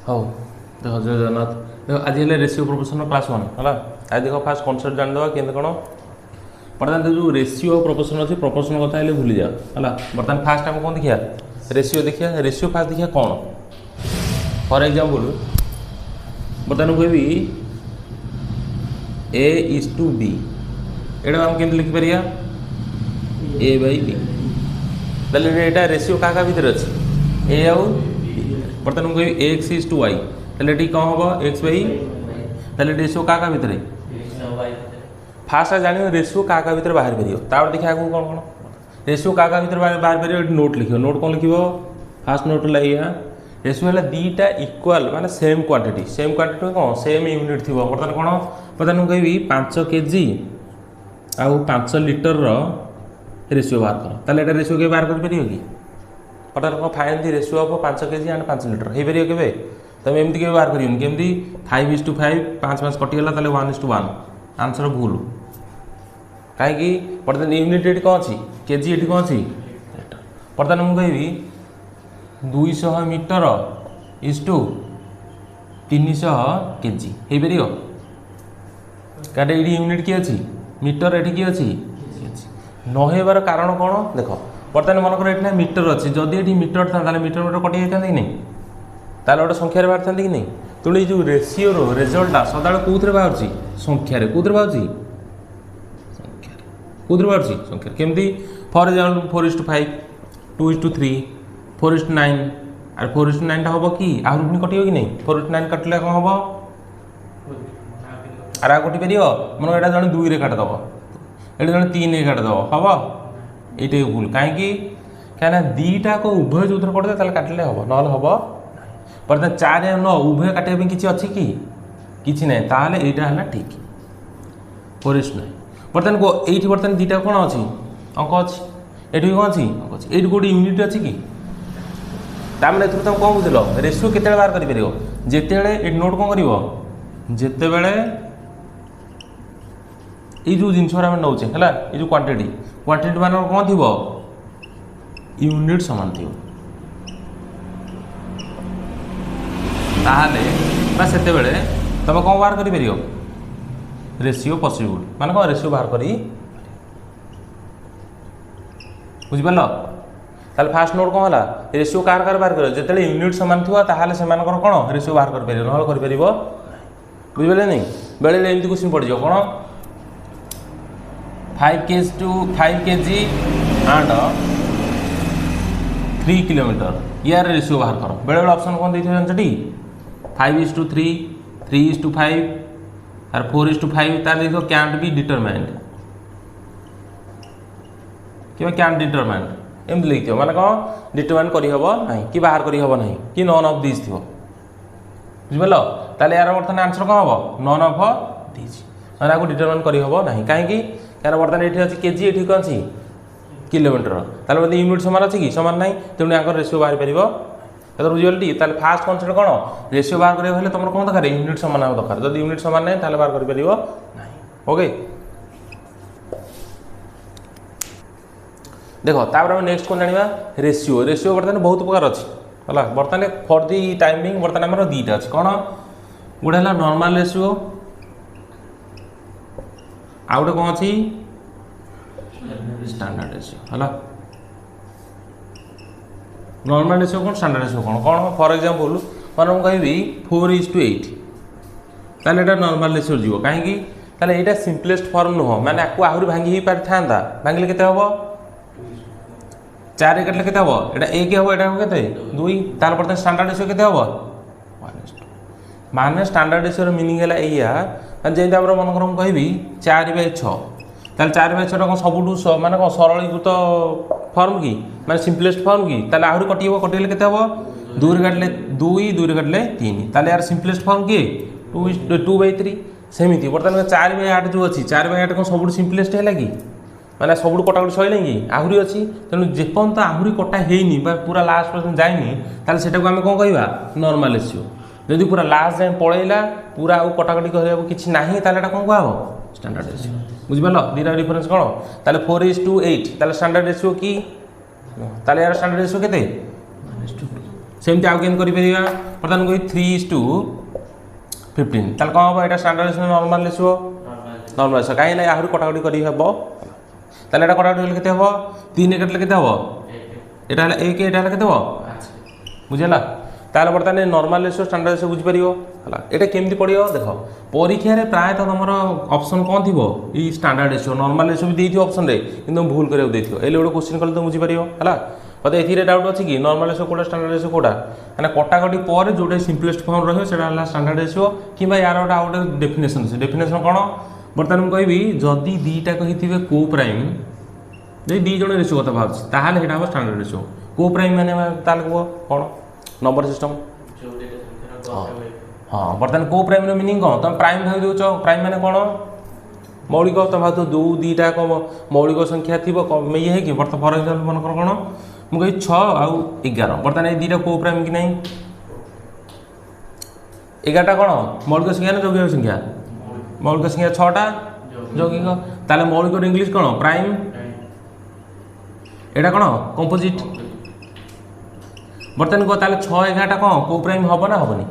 हाँ देख जय जगन्नाथ देख आज है रेसीओ प्रोपोर्शन क्लास 1 है आज देख फास्ट कनसेप्ट जानदेवा के कौन बर्तमान जो रेसीओ प्रोपोर्शन अच्छी प्रोपोर्शन कथा है भूली जाओ है बर्तमान फास्ट आम कौन देखिए रेसीओ देखिए रेसीओ फास्ट देखिए कौन फॉर एग्जांपल बर्तमान कहबी ए इज टू बी एटा आम केमती लिखिपर ए बाई बी ताले एटा रेसीओ क्या भितर अच्छी ए आउ बर्तमान मुझे एक्स इज टू वाई ताले कौन हम एक्स बाई ताले रेसीओ क्या भितर फास्ट जान रेसीओ क्या भितर बाहर पार देखिए आगे कौन कौन रेसीओ क्या भितर बाहर पार नोट लिख नोट कौन लिख फास्ट नोट लगे रेसीओ है दीटा इक्वाल माने सेम क्वांटिटी कौन सेम यूनिट थी बर्तमान कौन बर्तमान मुझे कहबी 5 केजी आउ 5 लिटर रेसीओ बाहर कर ताले रेसीओ के बाहर कर कि बर्तमान कौन fine the ratio of 5 KG and 5 litre हो पार के तुम एमती के बाहर कर केमती 5:5 5 कटिगला 1:1 आंसर भूल कहीं बर्तमान यूनिट ये कौन अच्छी केजी ये कौन अच्छी बर्तमान मुझे कहबी 200 मीटर इज टू 300 केजी हो पार कहीं यूनिट किए अच्छी मीटर ये किए अच्छी नहबार कारण कौन देख बर्तमान मनकर ये मीटर अच्छी जदि ये मीटर था मीटर मीटर कटि जाता कि नहीं ताल गोटे संख्यार बाहर था कि नहीं तेणु ये जो रेसीओर रेजल्टा सदा कौन बाहर संख्यार कौन बाहर कौन बाहर संख्यार केमती फॉर एग्जांपल 4:5 2:3 4:9 और 4:9 हम कि आहरी पुणी कटिव कि नहीं 4:9 काटिले कौन हम आर कटि पार मन यहाँ जन 2 काटिदेव ये जन 3 काटिदेव हम ये भूल कहीं दीटा को उभय जो कटे काटिले हम ना हम बर्तमान 4 या 9 उभय काटे किसी अच्छी कि ना ताल यहाँ ठीक 4:9 बर्तमान ये बर्तमान दीटा कौन अच्छी अंक अच्छी ये कौन अच्छी अंक अच्छी ये गोटे यूनिट अच्छी कि तामें तुम कौन बुझल रेसीओ केते बाहर कर जिते नोट कौन कर जिते ये जो जिनस नौचे है ये जो क्वांटिटी मान कौन थी यूनिट सामान थी ताहले से तुम कौन बाहर कर रेसीओ पॉसिबल मान कौन रेसीओ बाहर कर बुझिपार ताल फास्ट नोट कौन है रेसीओ कार कार बाहर कर जिते यूनिट सामान थी ताहले से कौन रेसीओ बाहर कर ना कर बुझे नहीं बेले एमती क्वेश्चन पड़ जाओ कौन 5 केजी एंड 3 किलोमीटर यार रेसीओ बाहर कर बेले बेले ऑप्शन कौन देखिए जानछटी 5:3 3:5 और 4:5 तार देखो कैंट बी डिटरमाइंड कि कैंट डिटरमाइंड एमती लिखि माने कौन डिटरमाइन करहब ना कि बाहर करहब ना कि नन ऑफ दिस थी बुझिपार ताले यार बर्तमान आंसर कौन हम नन ऑफ दिस मैंने आपको डिटरमाइन करहब ना कहीं क्या बर्तमान ये अच्छी केजी ये कौन अच्छी किलोमीटर ताल मतलब यूनिट सामान अच्छी कि सामान ना तेणु यहाँ रेसीओ बाहर पार बुझे ताल फास्ट कनसेप्ट कौन रेसीओ बाहर करें तुम कौन दरकार यूनिट सामान दरकार जब यूनिट सामान ना बाहर कर ओके देख तापर नेक्स्ट कौन जाना रेसीओ रेसीओ बर्तमान बहुत प्रकार अच्छी है बर्तमान फॉर दि टाइमिंग बर्तमान आम दीटा अच्छी कौन गोटे है नॉर्मल रेसीओ आ गोटे कौन अच्छी स्टैंडर्ड रेसीओ है नॉर्मल रेसीओ कौन स्टैंडर्ड रेसीओ कौन कौन फॉर एग्जांपल मैं कहबी 4:8 ताले एटा नॉर्मल रेसीओ जीव कहीं ताले एटा सिंपलेस्ट फॉर्म नुह माने आपको आहरी भांगी ही पार था भांगिले केते हबो 4 काटले केते हबो एटा 1 हबो एटा केते 2 ताल बर्तमान स्टैंडर्ड रेसीओ केते हबो 1:2 माने स्टैंडर्ड रेसीओ मीनिंग है या जैसे आम मन कर कहबी 4/6 ताल 4/6 कौन सब माने कौन सरलीकृत फॉर्म कि माने सिंपलेस्ट फॉर्म कि ताले आहरी कटिब कटिले केते हबो 2 काटले 2 काटले 3 ताले यार सिंपलेस्ट फॉर्म किए 2/3 सेमती बर्तमान 4/8 जो अच्छी 4/8 कौन सब सिंपलेस्ट है कि मैंने सब कटाकटी सैले कि आहरी अच्छी तेणु जेपर्यंत आहरी कटा होनी पूरा लास्ट पर्यटन जाइनी ताले सेटा आम कौन कह नॉर्मल रेसीओ जदि पूरा लास्ट जाए पलैला पूरा आउ कटाकटी करने किसी ना ताले कौन कह स्टैंडर्ड रेसीओ बुझिपार दीटा डिफरेन्स कौन ताले 4:8 ताले स्टैंडर्ड रेसीओ कि ताले यार स्टैंडर्ड रेसीओ केते सेमती आउ केन करि परिबा बर्तमान कोइ 3:15 ताल कौन हम यहाँ standard ratio normal ratio normal ratio कहीं ना आहरी कटाकटी कर ताले एटा कटाकटी कले केते हबो 3 कटले केते हबो एटा हला 1 एटा हला केते हबो बुझला ताले बर्तमान नॉर्मल रेशियो स्टैंडर्ड रेशियो बुझि परियो हला एटा केमती पड़ियो देखो परीक्षा रे प्राय तो हमर ऑप्शन कोन थिबो ई स्टैंडर्ड रेशियो नॉर्मल रेशियो भी देइथियो ऑप्शन रे किंतु भूल करियो देइथियो एले ओडो क्वेश्चन कले तो बुझि परियो हला पते एथिरे डाउट अछि कि नॉर्मल रेशियो कोडा स्टैंडर्ड रेशियो कोडा माने कटाकटी पर जोटे सिंपलेस्ट फॉर्म रहियो सेटा हला स्टैंडर्ड रेशियो किबा यार ओटा आउट डेफिनेशन से डेफिनेशन कोन बर्तमान हम कहबी जदी दीटा कहिथिबे को प्राइम जे दी जण रेशियो कथा भाबछ ताहाले हेटा हो स्टैंडर्ड रेशियो को प्राइम माने ताल को कोन नंबर सिस्टम हां बर्तमान को प्राइम रो मीनिंग कोन तुम प्राइम भाग दोछ प्राइम माने कोन मौलिक तुम भाग दो दीटा को मौलिक संख्या थिबो ये है कि बर्तमान फॉर एग्जांपल मन कोन मु कहि 6 आउ 11 बर्तमान ए दीटा को प्राइम कि नहीं 11 टा कोन मौलिक संख्या ना यौगिक संख्या मौलिक संख्या 6 टा यौगिक ताले मौलिक इंग्लिश कोन प्राइम एटा कोन कंपोजिट बर्तमान को ताले 6 11 टा कोन को प्राइम हबो ना हबोनी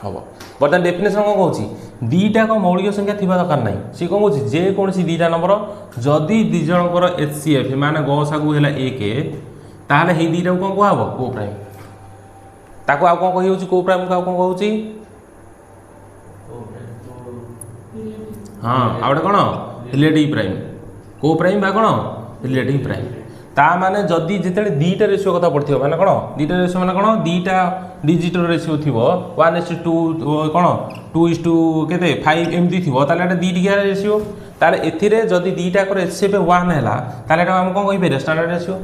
हबो बर्तमान डेफिनेशन कोन कहूची दीटा को मौलिक संख्या थिबा दरकार नाही सी कोन कहूची जे कोनसी दीटा नंबर जदी दी जनकर एचसीएफ माने गसागु हेला 1 ताले हे दीटा कोन को हबो को प्राइम ताको आ कोन कहि होची को प्राइम का कोन कहूची हां आउडे कोन रिलेटिव प्राइम को प्राइम बा कोन रिलेटिव प्राइम ता माने जदी जेतेले दीटा रेशियो कथा पड़थियो माने कोन दीटा रेशियो माने कोन दीटा डिजिटल रेशियो थिबो 1:2 कोन 2:5 एमती थिबो ताले एटा दीटा रेशियो ताले एथिरे जदी दीटा कर एचसीएफ 1 हैला ताले एटा हम कोन कहि पेरे स्टैंडर्ड रेशियो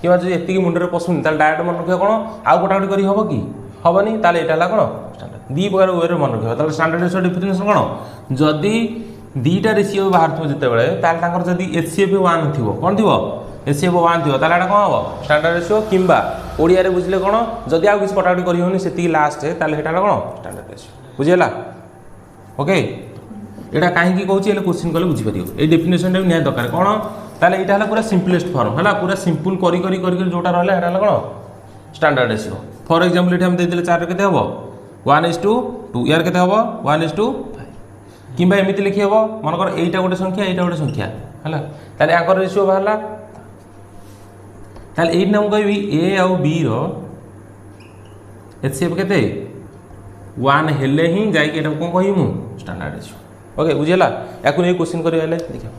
किबा जदी एति की मुंडरे पसुन ताले डायरेक्ट मन रखियो कोन आउ कटाकटी करी हबो कि हबोनी ताले एटा ला कोन स्टैंडर्ड दी प्रकार वे रे मन रखियो ताले स्टैंडर्ड रेशियो डेफिनेशन कोन जदी दीटा रेशियो बाहर थो जते बेले ताले तांकर जदी एचसीएफ 1 थिबो कोन थिबो एचसीएफ 1 थिबो ताले एटा कोन हबो स्टैंडर्ड रेशियो किंबा ओडिया रे बुझले कोन जदी आ किछ कटाकटी करी होनी सेति लास्ट है ताले हेटा ला कोन स्टैंडर्ड रेशियो बुझियला ओके एटा काहे की कहूची एले क्वेश्चन कले बुझि परियो ए डेफिनेशन रे निया दरकार कोन ताले एटा हला पूरा सिंपलेस्ट फॉर्म हला पूरा सिंपल करी करी करी जोटा रहले हेटा हला कोन स्टैंडर्ड रेशियो फॉर एग्जांपल एटा हम दे देले 4 रे केते हबो 1:2 यार केते हबो 1:5 किंबा एमिति लिखि हबो मन कर एटा गोटे संख्या हला ताले आकर रेशियो बाहला ताले एट नाम कहबी ए आउ बी रो एचसीएफ केते 1 हेले ही जाई के एटा कोन कहि मु स्टैंडर्ड रेशियो ओके बुझियला याकु नै क्वेश्चन करि आले देखियो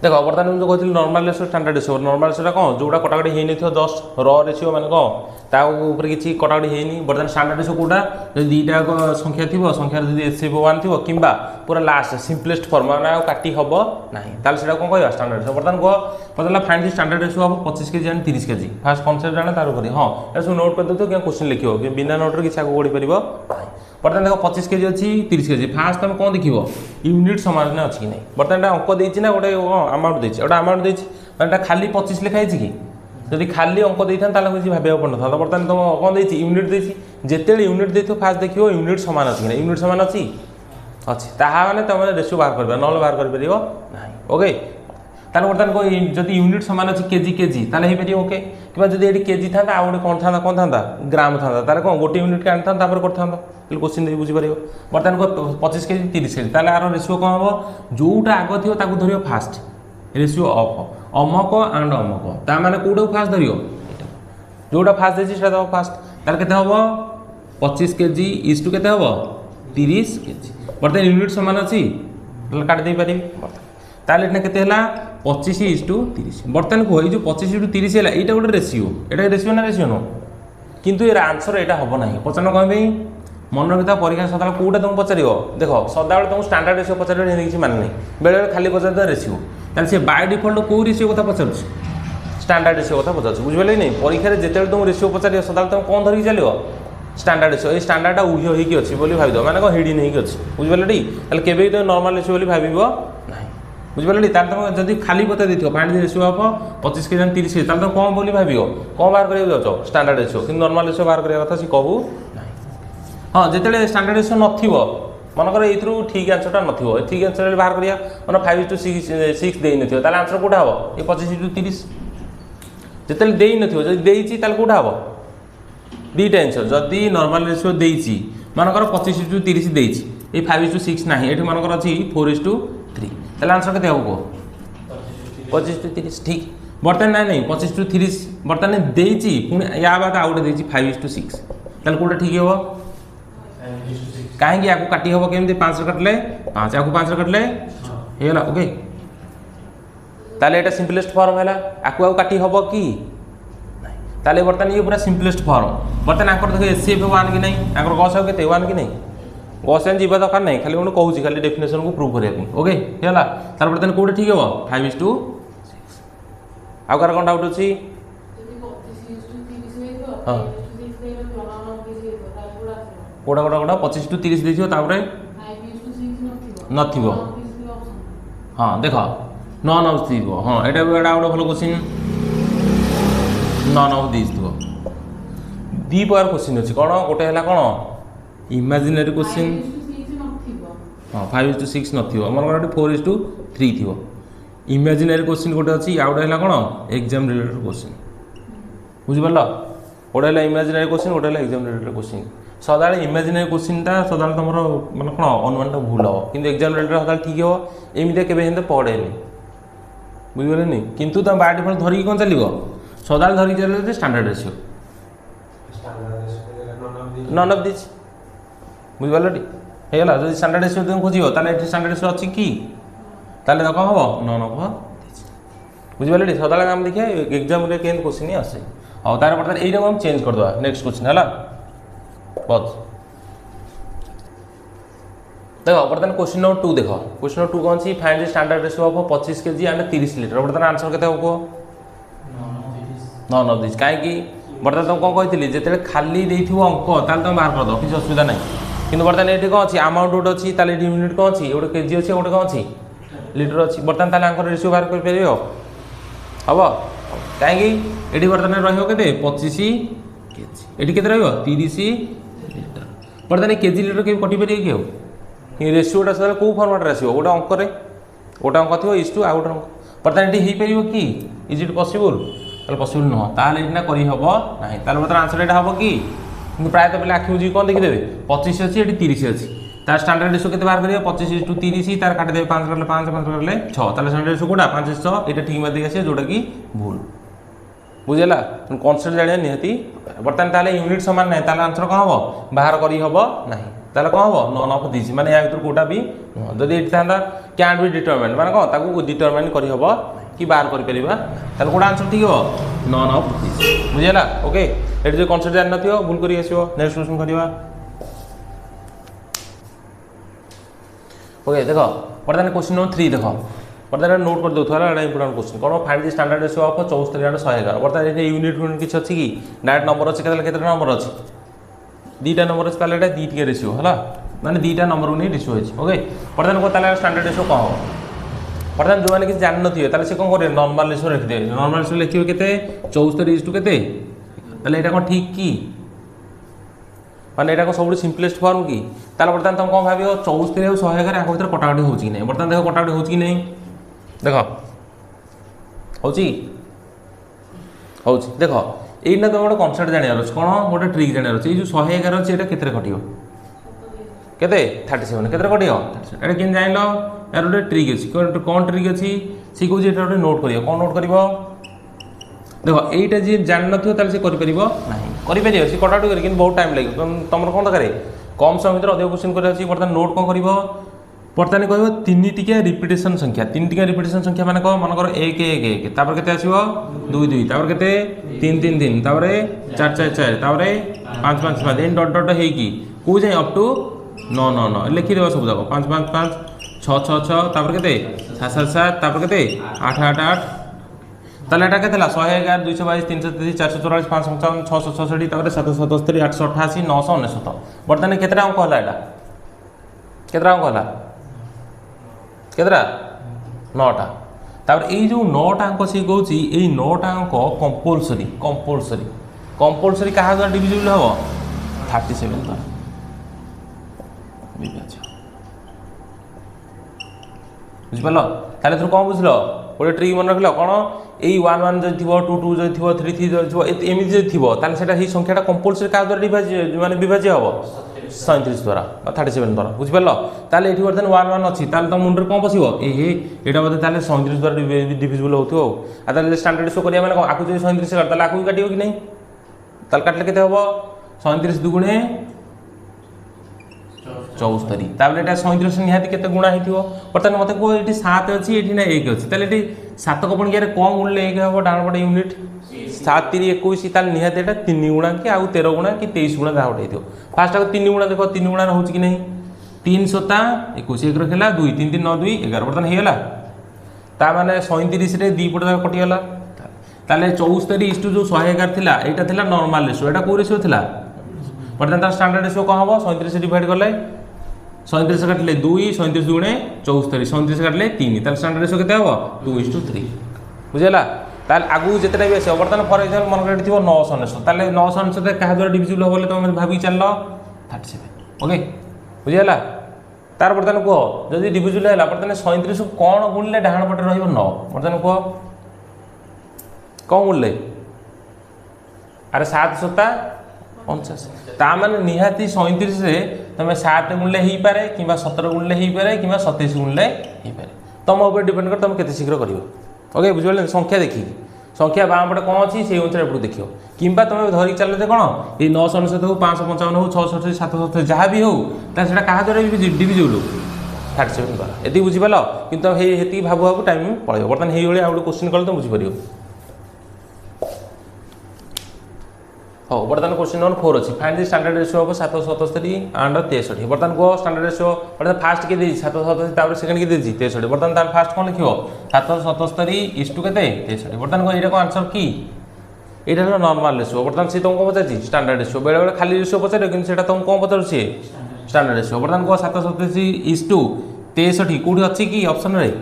देखो बर्तमान हम जो कहते normal ratio standard ratio normal ratio कौन जोटा कटाकटी हे नहीं जस्ट र रेशियो माने कौन ता ऊपर किसी कटाकटी हे नहीं बर्तमान स्टैंडर्ड रेशियो कोटा जो दीटा संख्या थी संख्या जदि एचसीएफ 1 थी किंबा पूरा लास्ट सिंपलेस्ट फॉर्म माने काटी हबो नाही ताल सेटा कोन कहबा स्टैंडर्ड रेशियो बर्तमान को पतला फाइंड द स्टैंडर्ड रेशियो हबो 25 kg and 30 KG first concept जाने तार ऊपर हां एसो नोट कर दो क्या क्वेश्चन लिखियो कि बिना नोट रे किछ आगो ओडी परिबो बर्तमान देखो 25 केजी अच्छी 30 केजी फास्ट तुम कौन देखियो यूनिट समान ने अच्छी नहीं बर्तमान अंक देछि ना गोटे अमाउंट देछि ओटा अमाउंट देछि माने खाली 25 लिखाई छि कि जदि खाली अंक देथान ताले किछि भाबिया पड़न था बर्तमान तुम कौन देछि यूनिट देछि जेतेले यूनिट देथो फास्ट देखियो यूनिट समान अछि ना यूनिट समान अछि अछि ताहा माने तुम रेशियो बाहर करबा नल बाहर कर परियो नाही ओके ताले बर्तमान को जदि यूनिट समान अछि केजी केजी ताले हे परियो ओके किबा जदि एडी केजी थांदा आ गोटे कोन थांदा ग्राम थांदा ताले कोन गोटे यूनिट कान थांदा तापर कर थांदा क्वेश्चन दे बुझी परियो बर्तमान को 25 केजी 30 केजी ताले आरो रेशियो कोन हबो जोटा आगो थियो ताकू धरियो फास्ट रेशियो ऑफ अमक एंड अमक ता माने कोडो फास्ट धरियो जोटा फास्ट देछि सेटा दो फास्ट ताले केते हबो 25 केजी इज टू केते हबो 30 केजी बर्तमान यूनिट समान अछि ताले काट दे पारि ताले एने केते हला 25 इज टू 30 बर्तमान को ए जो 25 इज टू 30 हला एटा गोटे रेशियो एटा रेशियो ना रेशियो नो किंतु एरा आंसर एटा हबो नाही पचन कहबे मन रखिता परीक्षा सदा कोटा तुम पचारियो देखो सदा तुम स्टैंडर्ड रेशियो पचारियो नहीं किसी मान नहीं बेले खाली पचार रेशियो ताले से बाय डिफॉल्ट को रेशियो कथा पचार स्टैंडर्ड रेशियो कथा पचार बुझिबले नहीं परीक्षा रे जेते तुम रेशियो पचारियो सदा तुम कोन धरि चलियो स्टैंडर्ड रेशियो ए स्टैंडर्ड टा उहियो हेकी अछि बोली भाबी दो माने को हिडी नहीं कि अछि बुझिबले टी ताले केबे तो नॉर्मल रेशियो बोली भाबिबो नाही बुझिबले टी ताले तुम जदी खाली बता दिथियो फाइंड द रेशियो ऑफ 25 के 30 के ताले तुम कोन बोली भाबियो कोन बाहर करियो जाओ स्टैंडर्ड रेशियो कि नॉर्मल रेशियो बाहर करिया कथा सी कहू हाँ जिते स्टैंडर्ड रेशियो नथिबो मनकर एथरू ठीक आंसरटा नथिबो ठीक आंसर बाहर करिया मन 5:6 देइ नथिबो ताले आंसर कोटा हबो ए 25:30 जिते देई नथिबो जदि देइची ताल कोठा हबो दीटा आंसर जदि नॉर्मल रेशियो देइची मानकर 25:30 देइची ए 5:6 नाही एठी मानकर अछि 4:3 ताल आंसर केते हबो 25:30 ठीक बर्तन नहीं 25:30 बर्तन देइची पुनी या बाद आउट देइची 5:6 ताल कोठा ठीक हेबो कहीं आपको काटी हम केमती 5 कटले 5 आपको 5 कटले हेला ओके ताले एटा सिंपलेस्ट फॉर्म है आपको आउ काटी हम कि ताले बर्तन ये पूरा सिंपलेस्ट फॉर्म बर्तन आंकर देखो एससीएफ 1 कि नहीं आंकर गस हो केते 1 कि नहीं गस एन जीवा दरकार नहीं खाली उन कहूची खाली डेफिनेशन को प्रूव करिया ओके हेला तार बर्तन कोडे ठीक हेबो 5:6 आउ कार कोन डाउट अछि हां कोड़ा कोड़ा कोड़ा 25:30 देखियो तापरे नथिबो हां देखो नॉन ऑफ थिबो हां एटा एटा आउट भलो क्वेश्चन नॉन ऑफ दिस थिबो दी पावर क्वेश्चन अछि कोन गोटे हला कोन इमेजिनरी क्वेश्चन हां 5:6 नथिबो मन कोन 4:3 थिबो इमेजिनरी क्वेश्चन गोटे अछि आउट हला कोन एग्जाम रिलेटेड क्वेश्चन बुझि परला गोटे हला इमेजिनरी क्वेश्चन गोटे हला एग्जाम रिलेटेड क्वेश्चन सदा इमेजिनरी क्वेश्चनटा सदा तुम माने कौन अनुमानटा भूल हम कि एग्जाम रिलेटेड सदा ठीक हो एमती केवे हेते पढ़ेनि बुझिगले नहीं किंतु तुम बाय डिफॉल्ट धरिक कौन चलो सदा धरिक चलो standard ratio none of this बुझिगल हेला जब स्टैंडर्ड रेशियो तुम खोजियो ताले स्टैंडर्ड रेशियो अछि कि ताले कौन हम नॉन ऑफ दिस बुझिगल सदा हम देखिए एग्जाम रे केन क्वेश्चन ही आसे और तार पता एटा हम चेंज कर दवा नेक्स्ट क्वेश्चन हला बहुत देखो बर्तमान क्वेश्चन नंबर 2 देखो क्वेश्चन नंबर 2 कौन सी find the standard ratio of 25 kg and 30 litre बर्तमान आंसर केते होको नॉन ऑफ दिस काहे कि बर्तमान तुम कोन कहितली जेते खाली देइथिबो अंक ताल तुम बाहर कर दो किछ असुविधा नहीं किंतु बर्तमान एठी कोन अछि अमाउंट उड अछि ताले यूनिट कोन अछि ओडे केजी अछि ओडे कोन अछि लीटर अछि बर्तमान ताले आंकर रेशियो बाहर कर परियो हबो काहे कि एठी बर्तमान रहियो केते 25 केजी एठी केते रहियो 30 लीटर बर्तमान केजी लीटर के कटि परियो कि रेशियोटा सदा कौ फॉर्मेट आसो गोटे अंक गोटे अंक थो इज टू आउ गोटे अंक बर्तमान ये हो पार कि इज इट पॉसिबल ताले पॉसिबल नुह ताले ये करी हम ना ताले बर्तमान आंसर यहाँ हम कि प्रायतः पे आखि बुझी कौन देखीदे 25 अच्छी ये 30 अच्छी तार स्टैंडर्ड रेशियो के बाहर करेंगे 25:30 तार काटिदेवे 5 कले 5 5 कले 6 ताले स्टैंडर्ड रेशियो कोटा 5:6 ये ठीक मत आसे जोटा कि भूल बुझेगा कनसेप्ट जानिया निहाती बर्तमान ताले यूनिट समान ना ताले आंसर कौन हम बाहर करी हम ना ताले कौन हम नॉन ऑफ दिस माने या भीतर कोटा भी जदि एठी थांदा कैन बी डिटरमाइन माने कौन ताकू डिटरमाइन करी हम कि बाहर करि परिबा ताले कोटा आंसर ठीक हो नॉन ऑफ दिस बुझेला ओके एठी जो कॉन्सेप्ट जान नथियो भूल करी आसीबो नेक्स्ट क्वेश्चन करिवा ओके देखो बर्तमान क्वेश्चन नंबर 3 देखो बर्तमान नोट कर दउथवा एटा important question cone find the standard ratio of 74/111 बर्तमान एठी यूनिट किछ अछि कि डायरेक्ट नंबर अछि केते नंबर अछि दीटा नंबर अछि ताले एटा दीटिया रेशियो हला माने दीटा नंबर उनी रेशियो अछि ओके बर्तमान को ताले स्टैंडर्ड रेशियो कहो बर्तमान जो माने कि जान नथियो ताले से कोन करे नॉर्मल रेशियो रख दे नॉर्मल रेशियो लिखियो केते 74:1 केते ताले एटा कोन ठीक की माने एटा को सबसे सिंपलेस्ट फॉर्म की ताले बर्तमान तुम कोन भाबियो 74 और 111 आको भीतर कटाकटी होची कि नहीं बर्तमान देखो कटाकटी होची कि नहीं देखो होची देखो एइना तो गोटे कनसेप्ट जानियार अछि कोन गोटे ट्रिक जानियार अछि जो 111 अछि एटा केते कटियो केते 37 केते कटियो एटा किन जानिलो यार गोटे ट्रिक अछि कोन ट्रिक अछि सी को जे एटा गोटे नोट करियो कोन नोट करियो देखो एइटा जे जान नथियो ताले से करि परिबो नाही करि परियो सी कटाकटी करि किन बहुत टाइम लागि तमर कोन दरकारे कम समय भीतर अधिक क्वेश्चन करे अछि बर्तमान नोट कोन करिवो बर्तमान कहबो 3 टिका रिपीटेशन संख्या 3 टिका रिपीटेशन संख्या माने को मन कर 1 1 1 तापर केते आसीबो 2 2 तापर केते 3 3 3 तापर 4 4 4 तापर 5 5 5 इन डॉट डॉट हे की को जाय अप टू 9 9 9 लिखि देबो सब जाको 5 5 5 6 6 6 तापर केते 7 7 7 तापर केते 8 8 8 ताले एटा केतेला 111 222 333 444 555 666 तापर 777 888 999 बर्तमान केतेरा अंक होला एटा केतेरा अंक होला केतरा 9टा तापर ए जो 9टा अंक से कहूची ए 9टा अंक कंपलसरी कंपलसरी कंपलसरी कहा द्वारा डिविजिबल हो 37 द्वारा बुझ पालो ताले तू कोन बुझलो गोटे ट्रिक मन रखलो कोन এই 1 1 যদি থিব 2 2 যদি থিব 3 3 যদি থিব এমিতি যদি থিব তাহলে সেটা সেই সংখ্যাটা কম্পলসরি কাହା দ্ୱାରା বিভাজ্য হব 37 দ্বারা বা 37 দ্বারা বুঝিপারল তাহলে এটি বর্তমান 1 1 ଅଛି তাহলে তো মুন্ডরে কোন বসিব এহে এটা বদে তাহলে 37 দ্বারা ডিভিজিবল হউথিব আর তাহলে স্ট্যান্ডার্ড রেশিও করিয়া মানে আকু যদি 37 কাট তাহলে আকু কাটিও কি নাই তাহলে কাটলে কেতে হবো 37 দুগুণে 74 তাহলে এটা 37 নিহাতি কেতে গুণা হইতিব বর্তমান মতে কো এটি 7 আছে এটি না 1 আছে তাহলে এটি 7 ক পণিয়ারে কম গুণলে 1 হবো ডান পটে ইউনিট 7 3 21 তাহলে নিহাতি এটা 3 গুণা কি ଆଉ 13 গুণা কি 23 গুণা যা হইতিব ফার্স্ট আগে 3 গুণা দেখো 3 গুণা হଉଛି কি নাই 3 7 21 1 रखेला 2 3 3 9 2 11 বর্তমান হেইলা তা মানে 37 রে 2 পট কটি গলা তাহলে 74 जो 111 थिला एटा थिला नॉर्मल रेशियो एटा को रेशियो थिला बर्तमान तार स्टैंडर्ड रेशियो कौन हबो 37 से डिवाइड करले 37 से काटले 2 37 गुणे 74 37 से काटले 3 तार स्टैंडर्ड रेशियो केते हबो 2:3 बुझला ताल आगु जेतेटा भी आसे बर्तमान फॉर एग्जांपल मन करे थिबो 999 ताले 999 रे कहा द्वारा डिविजिबल होबले तुम भाबी चललो 37 ओके बुझला तार बर्तमान को जदी डिविजिबल हैला बर्तमान 37 को कोन गुणले डाहण पटे रहिबो 9 बर्तमान को कौन गुणले अरे 7 7 49 ता माने निहाती 37 रे तमे 7 गुणले ही पारे किबा 17 गुणले ही पारे किबा 27 गुणले ही पारे तम ऊपर डिपेंड कर तुम केते शीघ्र करियो ओके बुझले संख्या देखि संख्या बाम पटे कोन अछि से अनुसार एपटु देखियो किबा तमे धरि चलले ते कोन ए 999 हो 555 हो 660 760 जहा भी हो ता सेटा कहा द्वारा डिविजिबल 37 द्वारा एति बुझिपालो किंतु हे हेति भाबु भाबु टाइम पळियो बर्तन हेइ ओळे आउट क्वेश्चन कल तो बुझि परियो हो बर्तमान क्वेश्चन नंबर 4 अछि find the standard ratio of 777 and 63 बर्तमान को स्टैंडर्ड रेशियो बर्तमान फास्ट के देछि 777 तापर सेकंड के देछि 63 बर्तमान तार फास्ट कोन लिखियो 777 केते 63 बर्तमान को एटा को आंसर की एटा हलो नॉर्मल रेशियो बर्तमान से तुमको पचाछि स्टैंडर्ड रेशियो बेले बेले खाली रेशियो पचारे किंतु सेटा तुम कोन पचारछि स्टैंडर्ड रेशियो बर्तमान को 777 63 कोडी अछि की ऑप्शन रे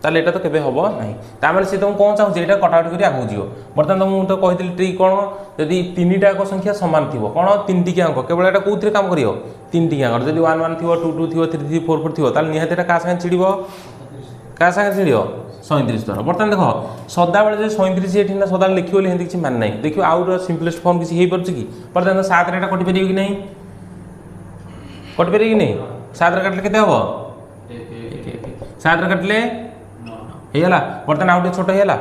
ताले एटा तो केबे हबो नाही तामेले से तुम कोन चाहू एटा कट आउट करी आगु जियो बर्तमान तुम तो कहितली ट्रिक कोन यदि तीनटा को संख्या समान थिबो कोन तीनटी के अंक केवल एटा कोउथरे काम करियो तीनटी अंक जदि 1 1 थिबो 2 2 थिबो 3 3 4 4 थिबो ताले निहाते एटा का संगे छिडिबो का संगे छिडियो 37 द्वारा बर्तमान देखो सदा बेले जे 37 एठी ना सदा लिखियो ले हेंति किछि मान नाही देखियो आउट सिंपलेस्ट फॉर्म किछि हेइ परछि की बर्तमान 7 रे एटा कटि परियो कि नाही कटि परियो कि नाही 7 रे काटले केते हबो 7 रे काटले हेला बर्तमान आउट छोट हेला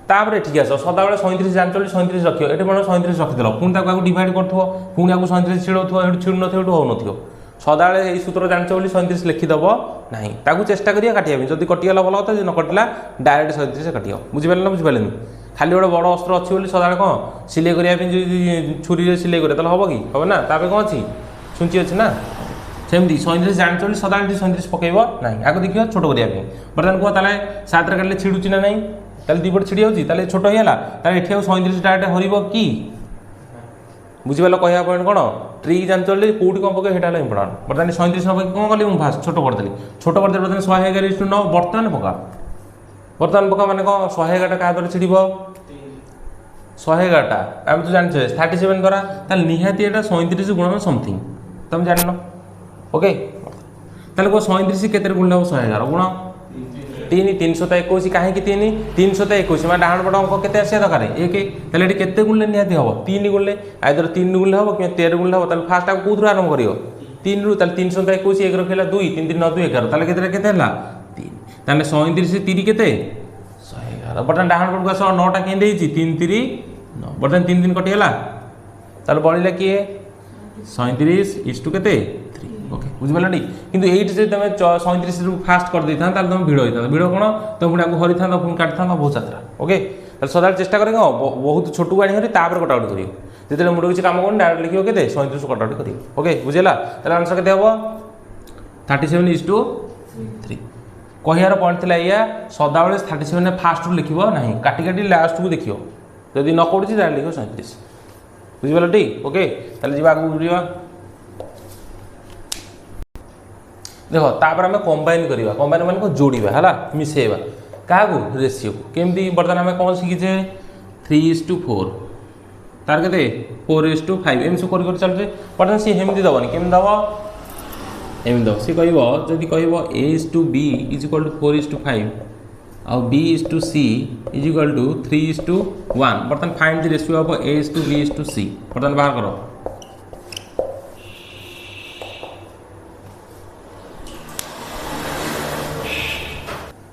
तापर ठीक आस सदा बेले 37 जानचली 37 रखियो एटे मन 37 रखि देलो पुन ताको डिवाइड करथो पुन आको 37 छिड़ोथो एटु छिड़ नथो एटु हो नथियो सदा बेले एई सूत्र जानचली 37 लिखि दबो नाही ताको चेष्टा करिया काटिया जदी कटि गेला भलो त जे न कटिला डायरेक्ट 37 से काटियो बुझि पाले ना बुझि पालेनी खाली ओडे बड़ अस्त्र अछि बोली सदा बेले कोन सिले करिया पे छुरी रे सिले करे तले हबो की हबो ना तापे कोन अछि सुंची अछि ना सेमती 37 जानचली सदा 37 पकेइबो नाही आको देखियो छोट करिया पे बर्तमान को ताले 7 रे काटले छिडुची ना नाही ताले दीपट छिड़ी होची ताले छोट हेला ताले एठी 37 डायरेक्ट हरिबो की बुझि पालो कहया पॉइंट कोन ट्रिक जानचली कोठी कोन पके हेटा इम्पोर्टेंट बर्तमान 37 पके कोन करली मु फास्ट छोट कर देली बर्तमान 111:9 बर्तमान पका माने को 111 टा का दर छिड़िबो 111 टा हम तो जानछे 37 द्वारा ताले निहाती एटा 37 गुणन समथिंग तुम जाननो ओके ताले को 37 केते गुण लेबो 111 गुण 3 321 काहे कि 3 321 माने डाहण पट अंक केते आसे दरकार 1 ताले एटी केते गुण ले निहाती हबो 3 गुण ले आइदर 3 गुण ले हबो कि 13 गुण ले हबो ताले फास्ट आ कोथुर आरंभ करियो 3 रु ताले 321 1 रखेला 2 3 3 9 2 11 ताले केते केते हला 3 ताले 37 से 3 केते 111 बटन डाहण पट को आस 9 टा के देइची 3 3 9 बटन 3 3 कटि हला ताले बळिला किए 37 इस टू केते 3 ओके बुझ पालनी किंतु एट से तमे 37 रु फास्ट कर देथान ताले तुम भिड़ होइता भिड़ कोन तुम पुणी आको हरिथान पुणी काटथान बहुत यात्रा ओके ताले सदा चेष्टा करे बहुत छोटू गाड़ी हरि तापर कट आउट करियो जेते मुड किछ काम कोन डायरेक्ट लिखियो केते 37 कट आउट करियो ओके बुझेला ताले आंसर केते हबो 37:3 कहियार पॉइंट थिला या सदा बेले 37 ने फास्ट रु लिखिबो नाही काटी काटी लास्ट को देखियो यदि न पडुची ताले लिखियो 37 बुझि पालो ठीक ओके ताले जिबा आगु बुझिबा देखो तापर हमें कंबाइन करिवा कंबाइन माने को जोड़ीबा हला मिसेबा कागु रेशियो केमदी बर्तन हमें कोन सिखिजे 3:4 तार केते 4:5 एम सु कर चलजे बर्तन सी हेमदी दबनी केम दबो एम दो सी कहबो जदी कहबो a/b = 4:5 आउ B/C इज इक्वल टू 3:1 बर्तमान find the ratio of A/B/C बर्तमान बाहर करो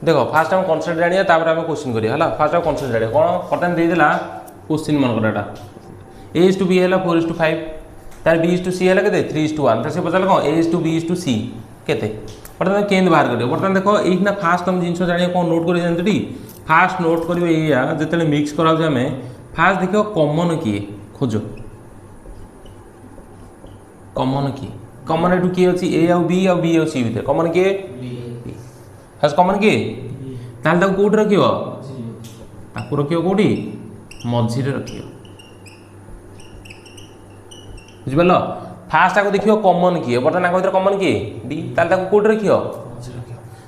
देखो फास्ट हम कॉन्सेप्ट जानिए तापर हम क्वेश्चन करिया हला फास्ट हम कॉन्सेप्ट जानिए कोन बर्तमान दे देला क्वेश्चन मन करटा A/B हैला 4:5 तार B/C हैला केते 3:1 त से पचाल कोन A/B/C केते बर्तमान केंद बाहर करियो बर्तमान देखो एइना फास्ट हम जिंस जानिए कोन नोट करि जानतडी फास्ट नोट करियो एया जतले मिक्स कराउ जे हमें फास्ट देखियो कॉमन की खोजो कॉमन की कॉमन एटू की अछि A और B और B और C भीतर कॉमन के फास्ट कॉमन के ताल ताको कोड रखियो ताको रखियो कोडी मझी रे रखियो बुझिबलो फास्ट आको देखियो कॉमन की बर्तमान आको भीतर कॉमन की D ताल ताको कोड रखियो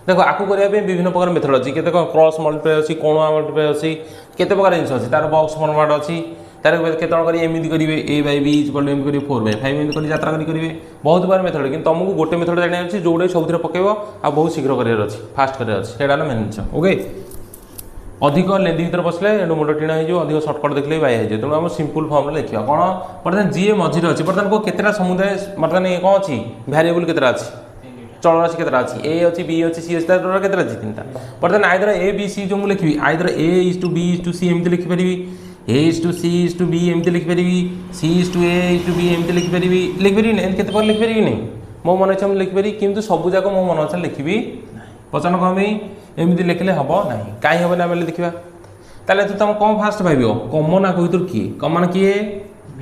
देखो आकु करिया पे विभिन्न प्रकार मेथड अछि केते क्रॉस मल्टीप्लाई अछि कोणा मल्टीप्लाई अछि केते प्रकार जिंस अछि तार बॉक्स फॉर्मेट अछि तार केते करी एमिति करिवे A/B इक्वल एम करिवे 4/5 एमिति करी यात्रा करिवे बहुत बार मेथड कि तुमको गोटे मेथड जानि अछि जोडे सबथरे पकेबो आ बहुत शीघ्र करियर अछि फास्ट करियर अछि सेडा ना मेन छ ओके अधिक लेंदी भीतर बसले एडो मुंड टीना हे जो अधिक शॉर्टकट देखले बाय हे जे तेणु हम सिंपल फॉर्म रे लिखिया कोन बर्तमान जी मझी रे अछि बर्तमान को केतेरा समुदाय बर्तमान ए कोन अछि वेरिएबल केतेरा अछि चल राशि केतेरा अछि A अछि B अछि C अछि तार केतेरा अछि तीनटा बर्तमान आइदर A B C जो मु लिखबी आइदर A/B/C एमति लिखि परिबी A/C/B एमति लिखि परिबी C/A/B एमति लिखि परिबी नै केते पर लिखि परिबी नै मो मन इच्छा लिखि परिबी किंतु सब जाको मो मन इच्छा लिखिबी पचन कमी एमति लिखले हबो नाही काई हबो ना मेले देखिबा ताले तुम कम फास्ट भाबियो कॉमन आ कहितुर की कॉमन की B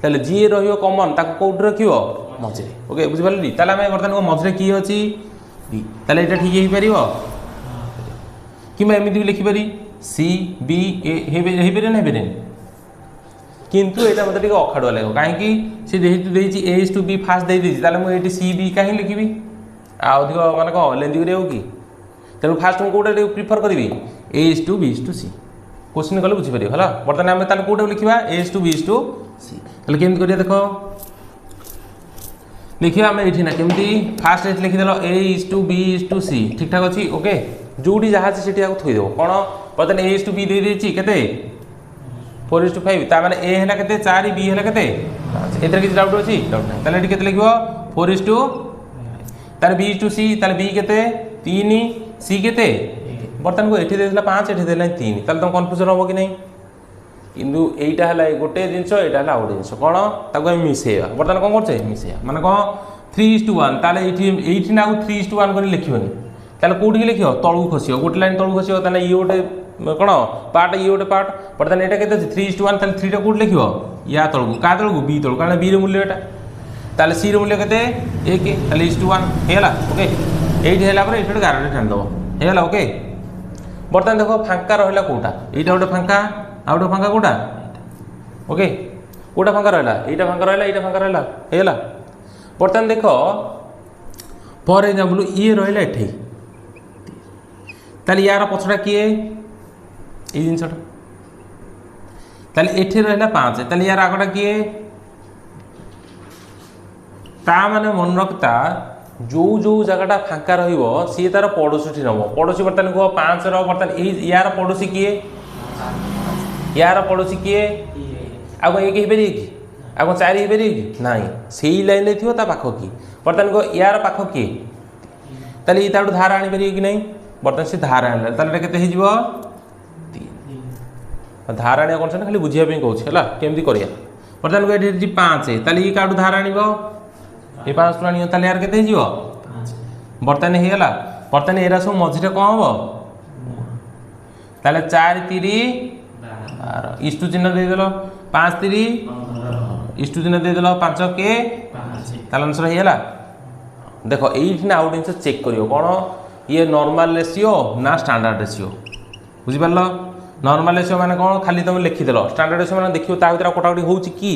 ताले जी रहियो कॉमन ताको कोड रखियो मझे ओके बुझि पारली ताले हम बर्तन को मझरे की अछि B ताले एटा ठीक हे परिबो किमा एमति भी लिखि पारी C B A हे बेरे नै बेरे किंतु एटा मते टिके अखाडुआ लागो काहे कि से जेहितु देछि A/B फास्ट दे देछि ताले म एटी C B काहे लिखिबी आ अधिक माने को लेंदी करियो की तेणु फास्ट मैं कोटा प्रिफर करी A/B/C क्वेश्चन कले बुझी पार है बर्तमान आम ताले कोटा लिखा A/B/C ताले केमती करिया देख लिखिया आम ये ना केमती फास्ट ये लिखिदेल A/B/C ठीक ठाक अच्छी ओके जोटी जहाँ अच्छे से थोदेव कौन बर्तमान A/B दे देछि केते 4:5 ता माने A है केते 4 B है केते एथरे किछ डाउट अछि डाउट नै ताले केते लिखिबो 4:5 तार B/C ताले B केते 3 C केते बर्तमान को एठी देला 5 एठी देला 3 ताले तुम कंफ्यूजन हो कि नहीं किंतु एटा हला गोटे जिंस एटा हला आउट जिंस कोन ताको हम मिसेया बर्तमान कोन करछे मिसेया माने को 3:1 ताले एठी ना 3:1 करी लिखिबनी ताले कोठी लिखियो तळु खसियो गोटे लाइन तळु खसियो ताले ई गोटे कोन पार्ट ई गोटे पार्ट बर्तमान एटा केते 3:1 ताले 3 टा कोठी लिखियो या तळु का तळु B तळु कारण B रे मूल्य एटा ताले C रे मूल्य केते 1 ताले 1:1 हेला ओके एठी हेला पर एठी गारंटी ठान दबो हेला ओके बर्तमान देखो फांका रहला कोटा एटा गोटे फांका आ गोटे फांका कोटा ओके कोटा फांका रहला एटा फांका रहला हेला बर्तमान देखो फॉर एग्जांपल ये रहला एठी ताले यार पछडा किए ए जिंसटा ताले एठी रहला 5 ताले यार आगडा किए ता माने मन रखता जो जो जगहटा फांका रहिबो सी तार पड़ोसी नब पड़ोसी बर्तमान को 5 रो बर्तमान यार पड़ोसी किए यार पड़ोसी किए आगो एक ही बेरी की आगो 4 ही बेरी की नाही सेही लाइन रे थियो ता पाखो की बर्तमान को यार पाखो की ताले ई ताडू धार आनी बेरी की नहीं बर्तमान से धार आनले ताले केते हे जीवो 3 धार आनी कोन से खाली बुझिया पे कहू छला केमती करिया बर्तमान को एठी 5 ताले ई काडू धार आनीबो ये 5 टुआनी ताले यार केते जीवो बर्तमान हे गेला बर्तमान एरा सब मझिरे कोन हबो ताले 4 3 12 इष्टु चिन्ह दे देलो 5 3 इष्टु चिन्ह दे देलो 5 के 5 ताले आंसर हे गेला देखो एठी ना आउट आंसर चेक करियो कोन ये नॉर्मल रेशियो ना स्टैंडर्ड रेशियो बुझि पारलो नॉर्मल रेशियो माने कोन खाली तुम लिखि देलो स्टैंडर्ड रेशियो माने देखियो ता भीतर कोटाकोटी होउची की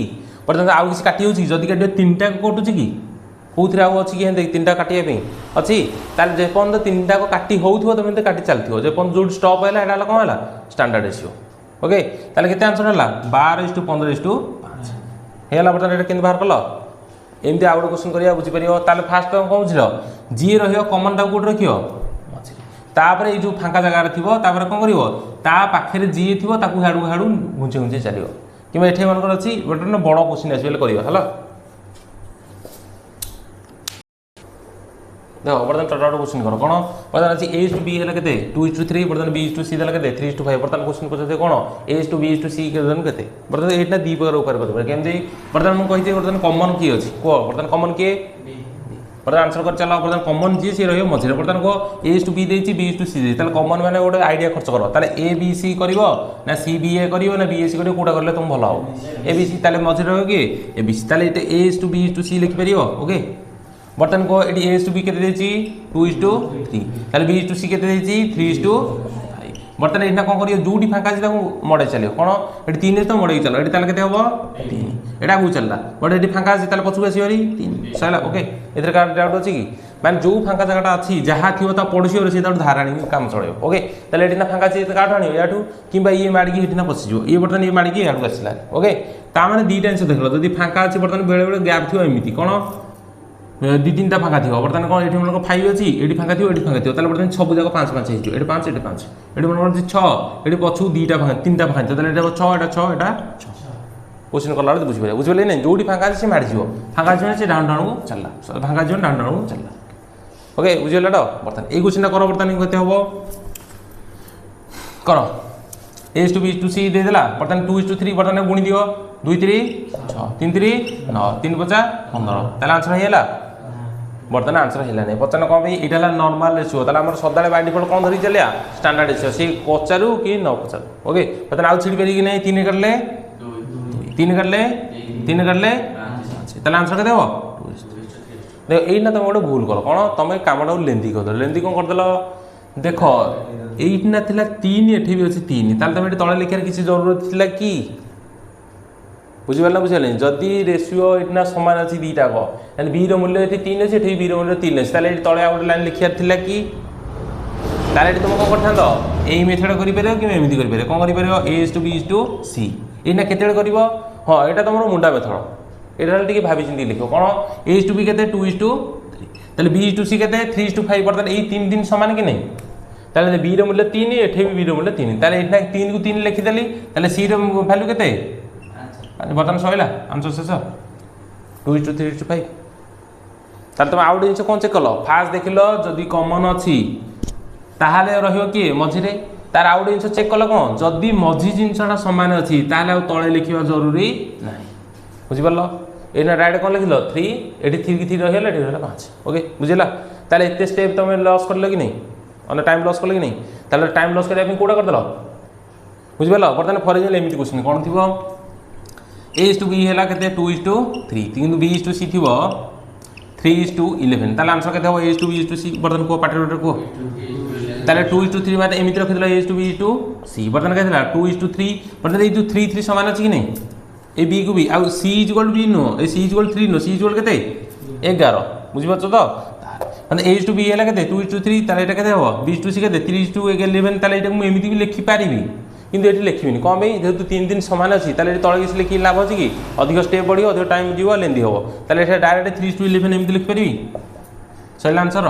बर्तमान आउ किसी काटी होउची जदी काटी 3टा को कटुची की कोथरे आउ अछि कि हें देख 3टा काटिया पे अछि ताल जे पन 3टा को काटी होउथो तमे ते काटी चलथियो जे पन जो स्टॉप हैला एडा कोन हैला स्टैंडर्ड रेशियो ओके ताले केते आंसर हैला 12:15:5 हैला बर्तमान एटा केन बाहर कलो एमती आउट क्वेश्चन करिया बुझी परियो ताले फास्ट तो कोन बुझिलो जी रहियो कॉमन टा कोड रखियो तापर ये जो फांका जगार थी कौन कर पाखे जी थी हाड़ू हाड़ू घुंचे घुंचे चलो कि ये मनकर अच्छी गोटे बड़ क्वेश्चन आसो कर देखो बर्तमान टोटाल क्वेश्चन कर कौन बर्तमान अच्छी ए टू बी है के 2:3 बर्तमान बी टू सी है के 3:5 बर्तमान क्वेश्चन पचारे कौन ए टू बी टू सी के बर्तमान यहाँ दी प्रकार उपाय करते केमती बर्तमान मुझे कही बर्तमान कमन किए अच्छी कह बर्तमान कमन किए बर्तमान आंसर कर चल बर्तमान कमन जी सी रही मझे बर्तमान कह ए टू बी देती बी टू सी देती कमन मैंने गोटे आइडिया खर्च कर ए बी सी कर ना सी बी ए कर ना बी ए सी कर कौटा करें तुम भल हम ए बी सी मझे रह कि A B C A to B to C लिखिपर ओके बर्तमान को ये ए टू बी के 2:3 बी टू सी के 3:5 बर्तमान यहाँ कौन कर जो फांका अच्छी मड़े चलो कौन ये 3 तो मड़े चलो ये के हम 3 यहाँ आगे चलला बट ये फांका अच्छी पछुक आस 3 सर ओके ए डाउट अच्छी कि मैंने जो फांका जगह अच्छी जहाँ थी पड़ोसी सी धार आनी काम चलो ओके ये फांका अच्छी काठ आने या कि ये माड़िकी ये पशिज ये बर्तमान ये माड़िकी यहाँ आसला ओके ताने दुईटा जिन देख लो जब फांका अच्छी बर्तमान बेले बेले गैप थी एमती कौन 2-3 फांका थी बर्तमान कौन ये मन 5 अच्छी ये फांका थी ये फांका थी बर्तमान सब जाक 5-5 ये 5 ये 5 ये मन 6 ये पछू 2टा फांका 3टा फांका थी ये 6 ये 6 ये 6 क्वेश्चन कला बुझे बुझे ना जो फांका अच्छे से माड़ीज फांका अच्छे से डाउन डाउन को चलला फांका अच्छे डाउन डाउन को चलला ओके बुझेगा तो बर्तमान ये क्वेश्चन कर बर्तमान कैसे हम कर ए टू बी टू सी देदेला बर्तमान 2:3 बर्तमान गुणी दियो 2-3 6 3-3 9 3-5 15 आंसर है बर्तमान आंसर है नहीं बर्तमान कौन यहाँ नॉर्मल रेशियो आम सदा बाय डिफॉल्ट कौन धरिक चलिया स्टैंडर्ड रेशियो सी पचारू कि न पचारू ओके बर्तमान आउ छिड़ी पारि कि नहीं 3 काटले 3 काटले 3 काटले आंसर के देख यही तुम गोटे भूल कर कौन तुम कमटा लेंदी करदेल लेंदी कौन करदेल देख यहीना 3 एठी भी अच्छे 3 तुम ये तले लिखार किसी जरूरत थी कि बुझिपार ना बुझे जदि रेशियो इतना सामान अच्छी दीटा कह बी रूल्य ये 3 अच्छे ये बी रूल्य 3 अच्छे तले तले गोटे लाइन लिखार कि तुम कौन कर यही मेथड कर एमती कर कौन कर ए टू बी टू सी ये केते कर हाँ यहाँ तुम मुंडा मेथड ये भाई चिंती लिख कौन ए टू बी के 2:3 बी टू सी के 3:5 बर्तमान यही 3 सामान कि नहीं ताले बी मूल्य 3 एठे भी बी मूल्य 3 ताले एठा 3 को 3 लिखिदेली ताले सी वैल्यू केते बर्तमान सैला आंसर शेष 2:3:5 ताले तुम आउट जिन कौन चेक कल फास्ट देख लो जदि कमन अच्छी ताहले रहियो किए मझिरे तार आउट जिन चेक कल कौन जदि मझी जिनसा सामान अच्छी ताहले तले लिखा जरूरी ना बुझिपार एना डायरेक्ट कौन लिखल 3 ये 3 की 3 रही है 5 ओके बुझेगा ताले एत स्टेप तुम लॉस कर कि नहीं अने टाइम लॉस कल कि नहीं ताले टाइम लॉस करने कौटा करदेल बुझिपार बर्तमान फर एग्जाम्पल एमती क्वेश्चन कौन थी ए टू बी है के 2:3 कि बी टू सी थी 3:11 ताले आंसर के ए टू बी टू सी बर्तमान कह पार्टी कह ताले 2:3 मतलब एमती रखिद ए टू बी टू सी बर्तमान क्या 2:3 बर्तमान ये 3 सामान अच्छी कि नहीं ए बी को भी आउ सी इक्वल बी नुह ए सी इक्वल 3 नुह सी इक्वल के 11 बुझिपार तो मतलब ए टू बी है के 2:3 ताले ये के बी टू सी के 3:11 ताले ये एमती भी लिखिपारि किंतु ये लिखिनी कौन भाई जेहतु 3 सामान अच्छी तले तले किसी लिखी लाभ अच्छी कि अधिक स्टेप बढ़ अधिक टाइम जीव लेंदी हम ताले डायरेक्ट 3:11 एमती लिखिपारि सर आंसर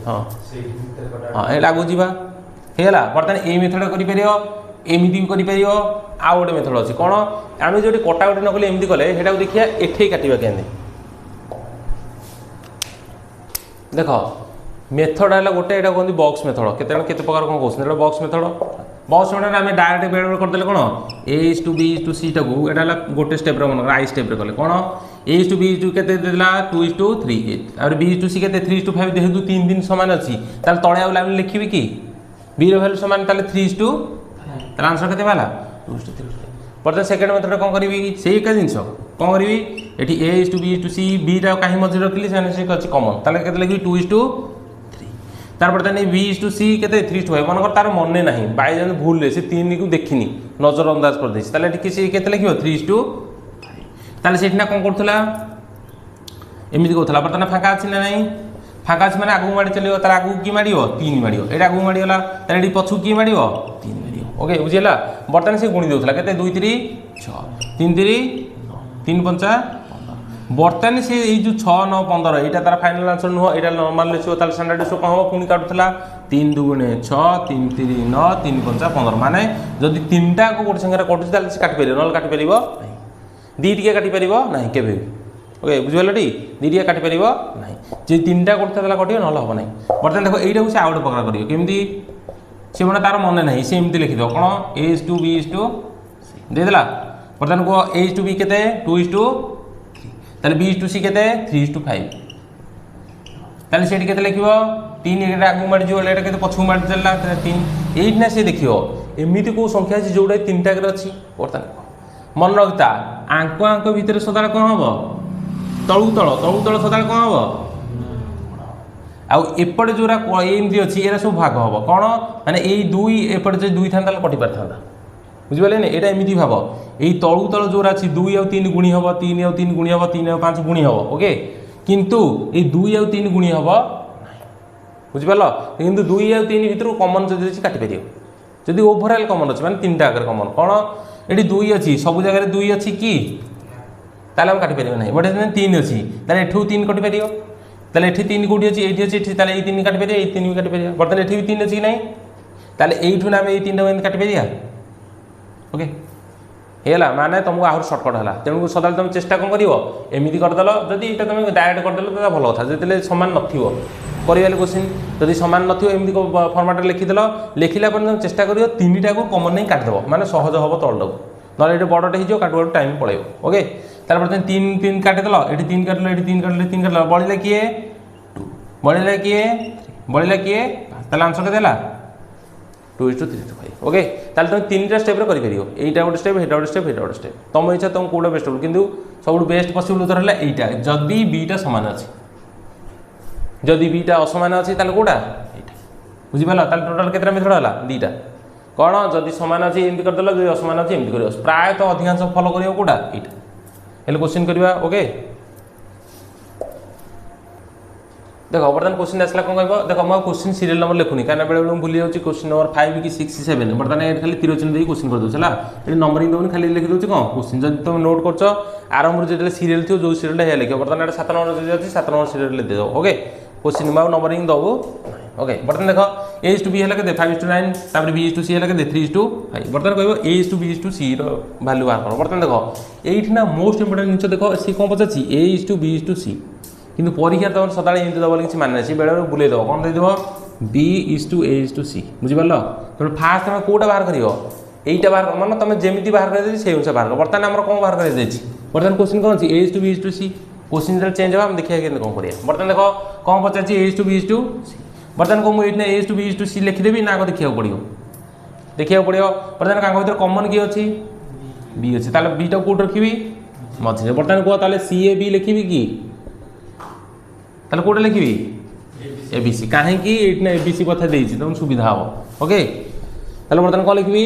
हाँ हाँ ये लागू जावा बर्तमान ये मेथड कर एमती भी कर आउ गोटे मेथड अच्छी कौन आम जो कटाकटी न कले एमती कले देखा एठे काटा क्या देख मेथड है गोटे यहाँ कहते बॉक्स मेथड केते प्रकार कौन कहते बॉक्स मेथड आम डायरेक्ट बेड़ करदे कौन ए टू बी टू सी टाक यहाँ गोटे स्टेप मन आई स्टेप कले कौन ए टू बी टू के 2:3 और बी टू सी के 3:5 जेहतु 3 सामान अच्छी तले आउ लाइन लिखी कि बी रैल्यू सामान 3:5 आंसर के बर्तमान सेकेंड मेथड कौन करी से एक जिन कौन करी ये A to B to C B कहीं मझे रखिली से अच्छी कमन ताले लिखी 2:3 तार बर्तमान बी टू सी के 3:5 मन तार मन ना बाई चांस भूल से 3 को देखनी नजर अंदाज कर देसी के लिखे 3:5 ताले से कौन करूला एमती कहला बर्तमान फाँका अच्छी ना नहीं फाँका अच्छी मैंने आगू माड़ी चलो तार आगू किए माड़ 3 माड़ ये आगू माड़गला तार पछू किए माड़ 3 माड़ ओके बुझेगा बर्तमान से गुणी दूसरा के 2:3 6 3:3 9 3:5 बर्तमान से जो 6 9 15 यहाँ तार फाइनाल आंसर नुह यहाँ नॉर्मल रेशियो तार स्टैंडर्ड रेशियो कौन हम पुणी काटुला 3 2 6 3 3 9 3 5 15 माने जदि तीनटा को गोटे संगे कटुची ताले से काटि परिबो नल काटि परिबो दी टिके काटि परिबो नाही केबे ओके बुझिबल टी दी टिके काटि परिबो नाही जे तीनटा करता ताला कटियो नल हो नाही बर्तमान देखो एइटा से आउट प्रकार करियो केमती से माने तार मन नाही से एमती लिखि दो कोन A/B दे देला बर्तमान को A/B केते 2:3 ताले B/C केते 3:5 ताले सेठी केते लिखिबो 3 एटा आगु मार जो एटा केते पछु मार देला 3 8 ना से देखियो एमिति को संख्या अछि जोडा तीनटा के अछि बर्तमान मन रखता आंक भितर सदाल कोन हबो तळु सदाल कोन हबो आउ एपटे जोरा एमती अछि एरा सब भाग हबो कोन माने एई दुई एपटे जे दुई थांदा कटि पार थांदा बुझिबले ने एटा एमिति भाबो एई तळु जोरा अछि 2 और 3 गुणी हबो 3 और 3 गुणी हबो 3 और 5 गुणी हबो ओके किंतु एई 2 और 3 गुणी हबो बुझिबल किंतु 2 और 3 भितर कॉमन जदि अछि काटि परियो जदि ओवरऑल कॉमन अछि माने तीनटा आकर कॉमन कोन एटी 2 अछि सब जगह रे 2 अछि की ताले हम काटि परियो नै बट 3 अछि ताले एठू 3 कटि परियो ताले एठी 3 कोठी अछि एठी अछि एठी ताले एई 3 काटि परियो एई 3 भी काटि परियो बर्तन एठी भी 3 अछि कि नै ताले एइठू ना हम एई 3 टा काटि परिया ओके हेला माने तुमको आहुर शॉर्टकट हला तेणु सदाल तुम चेष्टा कौन करिवो एमिति करदेल जदि एटा तुम डायरेक्ट करदेल तो भल कथा जेतेले समान नथिवो करिवाले क्वेश्चन जदि समान नथिवो एमिति को फॉर्मेट रे लिखिदेल लिखिला पर तुम चेष्टा करियो तीनटा को कॉमन नहीं काट देबो माने सहज हबो तळडो नले एटा बडटे हिजो काटबो टाइम पळेबो ओके तार पर 3 3 काटि देल एठी 3 काटले एठी 3 काटले 3 काटले बळिला किए 2 बळिला किए ताले आंसर के देला 2:3:5 ओके ताले तुम तीनटा स्टेप रे करि परियो एटा गोटे स्टेप हेटा गोटे स्टेप हेटा गोटे स्टेप तुम इच्छा तुम कोडा बेस्ट किंतु सब बेस्ट पॉसिबल उत्तर हला एटा जदी बीटा समान अछि जदी बीटा असमान अछि ताले कोडा एटा बुझि पाला ताले टोटल केतरा मेथड हला दीटा कोन जदी समान अछि एमति कर देला जदी असमान अछि एमति करियो प्राय तो अधिकांश फॉलो करियो कोडा एटा हेले क्वेश्चन करबा ओके देखो बर्तमान क्वेश्चन आसला कौन कह देखो मैं क्वेश्चन सीरियल नंबर लिखुनी कहीं बेले बेले भूली जाऊँ क्वेश्चन नंबर 5 कि 6 7 बर्तमान ये खाली तीर चिन्ह क्वेश्चन कर दूसरा ये नंबरिंग दूनी खाली लिखी दूसरी कौन क्वेश्चन जब तुम नोट कर आरंभ जो सीरियल थी जो सीरियल लिख बर्तमान ये 7 नंबर जो अच्छी 7 नंबर सीरियल दे दो ओके क्वेश्चन नंबरिंग दबू ओके बर्तमान देख A/B है के 5:9 तापर B/C है के 3:5 बर्तमान कह A/B/C वैल्यू बाहर कर बर्तमान देख ये ना मोस्ट इंपोर्टेंट जिन देख सी कौन पचार A/B/C किंतु परीक्षा तुम सदा एमती दबा कि माने से बेले बुले दब कौन देदेव B/A/C बुझिपार तेणु फास्ट तुम कौटा बाहर कर यहीटा बाहर मान तुम जमी बाहर कर से अनुसार बाहर कर बर्तमान आम कौन बाहर कर बर्तमान क्वेश्चन कौन अच्छी A/B/C क्वेश्चन जो चेंज होगा देखिए कौन करें बर्तमान देख कौन पचार A/B/C बर्तमान को मुझे A/B/C लिखिदेवी ना देखा पड़ो बर्तमान क्या कमन किए अच्छी B अच्छी ताले B टा कौट रखी मझे बर्तमान कह ताले CAB लिखी कि ताले कोटा लिखी ABC कहीं ABC कथा देती तुम सुविधा हम ओके ताले बर्तमान कौन लिखी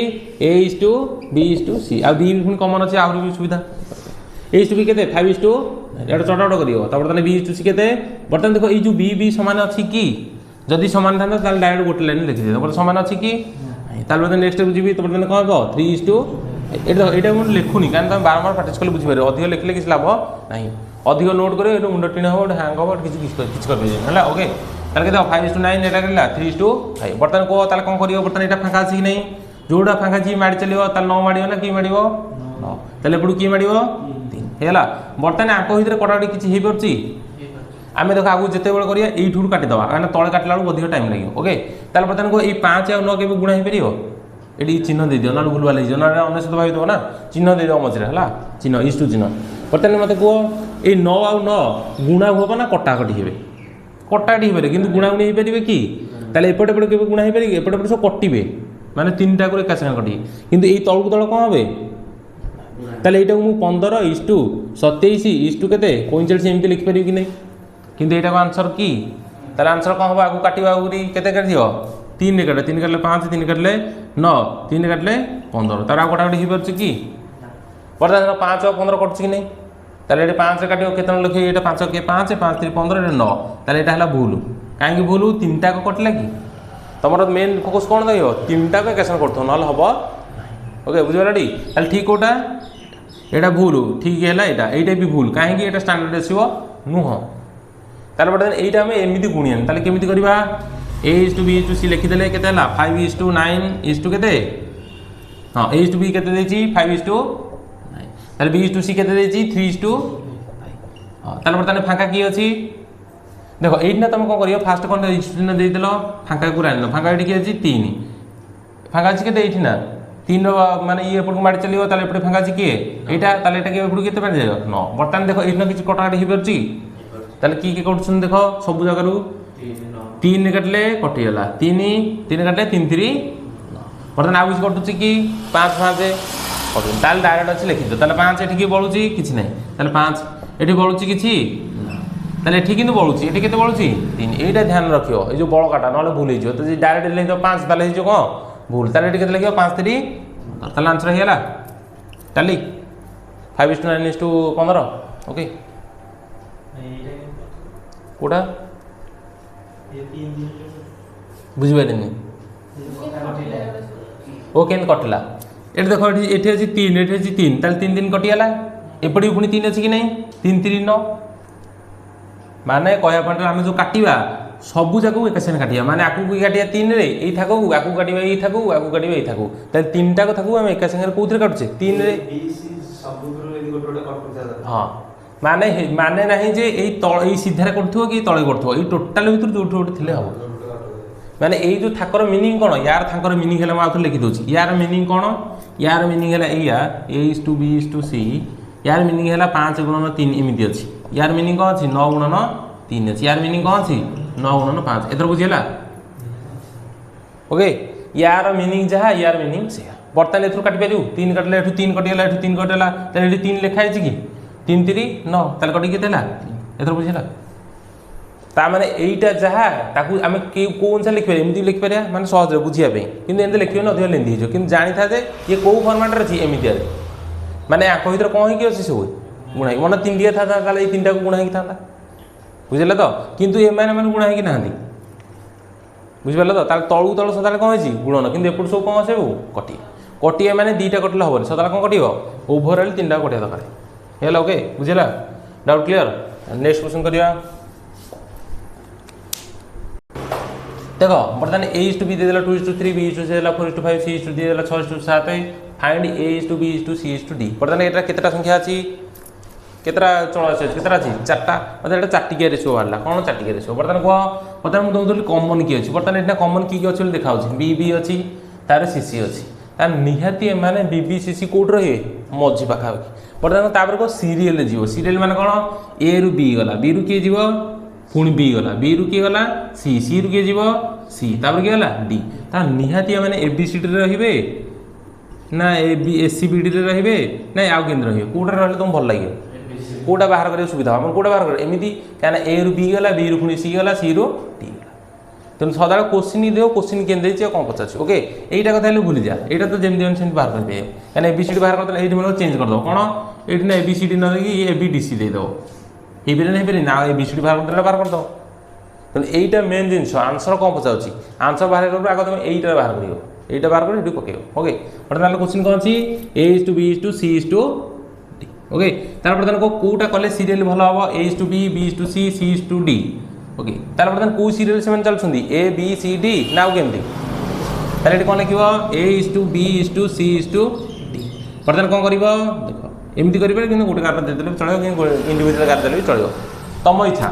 A/B/C आ B भी कमन अच्छे आहरी भी सुविधा A/B के 5:2 एटा चटाउट कर बर्तमान B/C के बर्तमान देखो ये जो B सामान अच्छी कि जदि सामान था ताले डायरेक्ट गोटे लाइन लिखी दे सामान अच्छी कि बर्तमान नेक्स्ट जी तो बर्तमान कौन हम 3:2 ये मुझे लिखुनी कहीं तुम बारंबार प्राक्ट कले बुझीपार अधिक लिखले किसी लाभ ना अधिक नोट कर मुंड टीण हम हैंग हम किसी कर ओके ताले 5:9 एटा करला 3:5 बर्तमान को ताले कौन करियो बर्तमान एटा फांका अछि कि नहीं जोड़ा फांका छी माडी चलियो ताले 9 माडियो ना कि माडियो 9 ताले एपडू कि माडियो 3 हेला बर्तमान आंक भितर कटाकटी किछि हे परछि आमे देख आगु जेते बेल करिया एठू काटि दबा कारण तळे काटला बेलू अधिक टाइम लागियो ओके ताले बर्तमान को 5 और 9 केबे गुणा हे परियो एडी चिन्ह दे दियो ना भूल वाले जो ना अनेशत भाई दो ना चिन्ह दे दो मझे है चिन्ह इष्टु चिन्ह बर्तमान मत कह ये 9 और 9 गुणा हम ना कटाकटी हे कटाकटी हे कि गुणागुणी हो पारे कि ताले एपटे एपटे के गुणा हो पारे कि एपटे सब कटे माने 3टा को एका संगे कटे किंतु ये तलू तल कौन हे ताले एटा मु 15:27:27 केते 45 एमती लिखि पारि कि नहीं किंतु एटा को आंसर कि ताले आंसर कौन हम आगु काटिबा आगुरी केते काटियो 3 काटे 3 काटले 5 3 काटले 9 3 काटले 15 तार कटाकटी हो पारे कि बर्तमान 5 और 15 कटुच कि नहीं ताले ये 5 रे काटियो केतन लिखे ये 5 के 5 5 3 15 ये 9 ताले एटा हला भूल काहे भूल 3टा को कटला कि तुम मेन फोकस कौन दियो 3टा को एकासन करथो नल हबो ओके बुझिबारडी ताले ठीक कोटा एटा भूल ठीक है एटा भी भूल कहीं एटा स्टैंडर्ड रेशियो नुह ताले बर्तमान एटा हम एमती गुणिया ताले केमिति करबा A:B:C लिखिदेले केते हला 5:9 केते हाँ A:B केते देछि 5:9 ताले B:C केते देछि 3:5 हाँ ताले बर्तमान फांका की अछि देखो एइना तुम कोन करियो फास्ट कोन इस्टुडेंट दे देलो फांका को रानिलो फांका एठी की अछि 3 फांका अछि केते एठी ना 3 माने ये एपट को माडी चलियो ताले एपट फांका अछि के एटा ताले एटा के एपट केते पार जायो 9 बर्तमान देखो एइना किछ कटाकटी हि परछि ताले की करछन देखो सब जगह रु 3 काटले कटि गला 3 काटले 3 3 बर्तमान आउ किछ कटुछि कि 5 5 कटुन ताले डायरेक्ट अछि लिखि दो ताले 5 एठी की बळुछि किछ नै ताले 5 एठी बळुछि किछि ताले एठी किंतु बळुछि एठी केते बळुछि 3 एटा ध्यान रखियो ए जो बळ काटा नले भूल हिजो तो जे डायरेक्ट लिखि दो 5 ताले हिजो को भूल ताले एठी केते लिखियो 5 3 ताले आंसर हेला ताली 5:9:15 ओके कोडा बुझि पाइलेनी ओके कटला एठी देखो एठी अछि 3 एठी अछि 3 ताले 3 दिन कटि गला एपडी पुनी 3 अछि कि नै 3 3 9 माने कहया पॉइंट हम जो काटिबा सबु जगह एक संगे काटिया माने आकु की काटिया 3 रे एई थाको आकु काटिबा एई थाको आकु काटिबा एई थाको ताले तीनटा को थाको हम एक संगे कोथरे काटुछे 3 रे सबु यदि गोटे काटुछे हां माने माने नहीं जे एई तळ एई सीधारे करथो कि तळे करथो एई टोटल भीतर जोठो जोठो थिले हो माने एई जो थाकर मीनिंग कोन यार थाकर मीनिंग हेला माउथ लिखि दोछि यार मीनिंग कोन यार मीनिंग हेला एया A:B:C यार मीनिंग हेला 5 × 3 एमिति अछि यार मीनिंग कोन अछि 9 × 3 अछि यार मीनिंग कोन अछि 9 × 5 एतर बुझिला ओके यार मीनिंग जहा यार मीनिंग से बर्तन एथु काटि परिउ 3 काटले एथु 3 कटि गेला एथु 3 कटला ताले एथु 3 लिखा अछि कि 3 3 9 ताले कटि केते ला एतर बुझिला ता माने एइटा जहा ताकू आमे कोन से लिख पारे एमिति लिख पारे माने सहज बुझिया पे किंतु एंते लिखियो न अधिक लेंदी हिजो किंतु जानि था जे ये को फॉर्मेट रे अछि एमिति माने आको भीतर कोन कि अछि सब गुणाई मन 3 दिया था ताले ए 3टा को गुणाई था बुझिला तो किंतु ए माने माने गुणाई कि नाहंती बुझिबला तो ताले तळु तळ सदाले कोन अछि गुणन किंतु एपुट सब कोन आसेबो कटि कटि माने दीटा कटले होबनी सदाले कोन कटियो ओवरऑल 3टा कटिया दरकार हेला ओके बुझिला डाउट क्लियर नेक्स्ट क्वेश्चन करिया देखो बर्तमान A:B दे देला 2:3 B:3 देला 4:5 C:3 दे देला 6:7 फाइंड A:B:C:D बर्तमान एटा केतरा संख्या अछि केतरा चळ अछि केतरा अछि चारटा मतलब एटा चारटिकिया रेशियो वाला कोन चारटिकिया रेशियो बर्तमान को बर्तमान मु दोदुल कॉमन की अछि बर्तमान एटा कॉमन की अछि देखाउ अछि BB अछि तार CC अछि तार निहाती माने BB CC कोड रहे मझी पाखा बर्तमान तापर को सीरियल जीवो सीरियल माने कोन A रु B गला B रु के जीवो पुणी B गला B रु के गला C C रु के जीवो C तापर के गला D ता निहाती माने ABCD रे रहिबे ना ABCD रे रहिबे ना आउ केंद्र रहिबे कोडा रहले तुम भल लागियो कोडा बाहर करे सुविधा हम कोडा बाहर करे एमिति काना A रु B गला B रु पुणी C गला C रु D तन सदा क्वेश्चन देओ क्वेश्चन केन देछि कोन पचाछि ओके एइटा कथा ले भूली जा एइटा तो जेम देन सेंट बाहर करबे काना ABCD बाहर करतले एइठी मतलब चेंज कर दो कोन एइठी ना ABCD न देकी ABDC दे दो हेबेरे नै हेबेरे ना ABCD बाहर करतले बाहर कर दो तन एइटा मेन जिंस आंसर कोन पचाछि आंसर बाहर करबो आगो तुम एइटा बाहर करियो एइटा बाहर कर एठी पकेयो ओके बर्तमान क्वेश्चन कोन अछि A:B:C:D ओके तार बर्तमान को कोटा कले सीरियल भलो हबो A:B B:C C:D ओके तार बर्तमान को सीरियल से मन चलछंदी A B C D now केमती ताले एठी कोन लिखिबो A:B:C:D बर्तमान कोन करिवो देखो एमती करिबे किंतु गोटे कारण दे देले चलियो कि इंडिविजुअल कारण देले चलियो तम इच्छा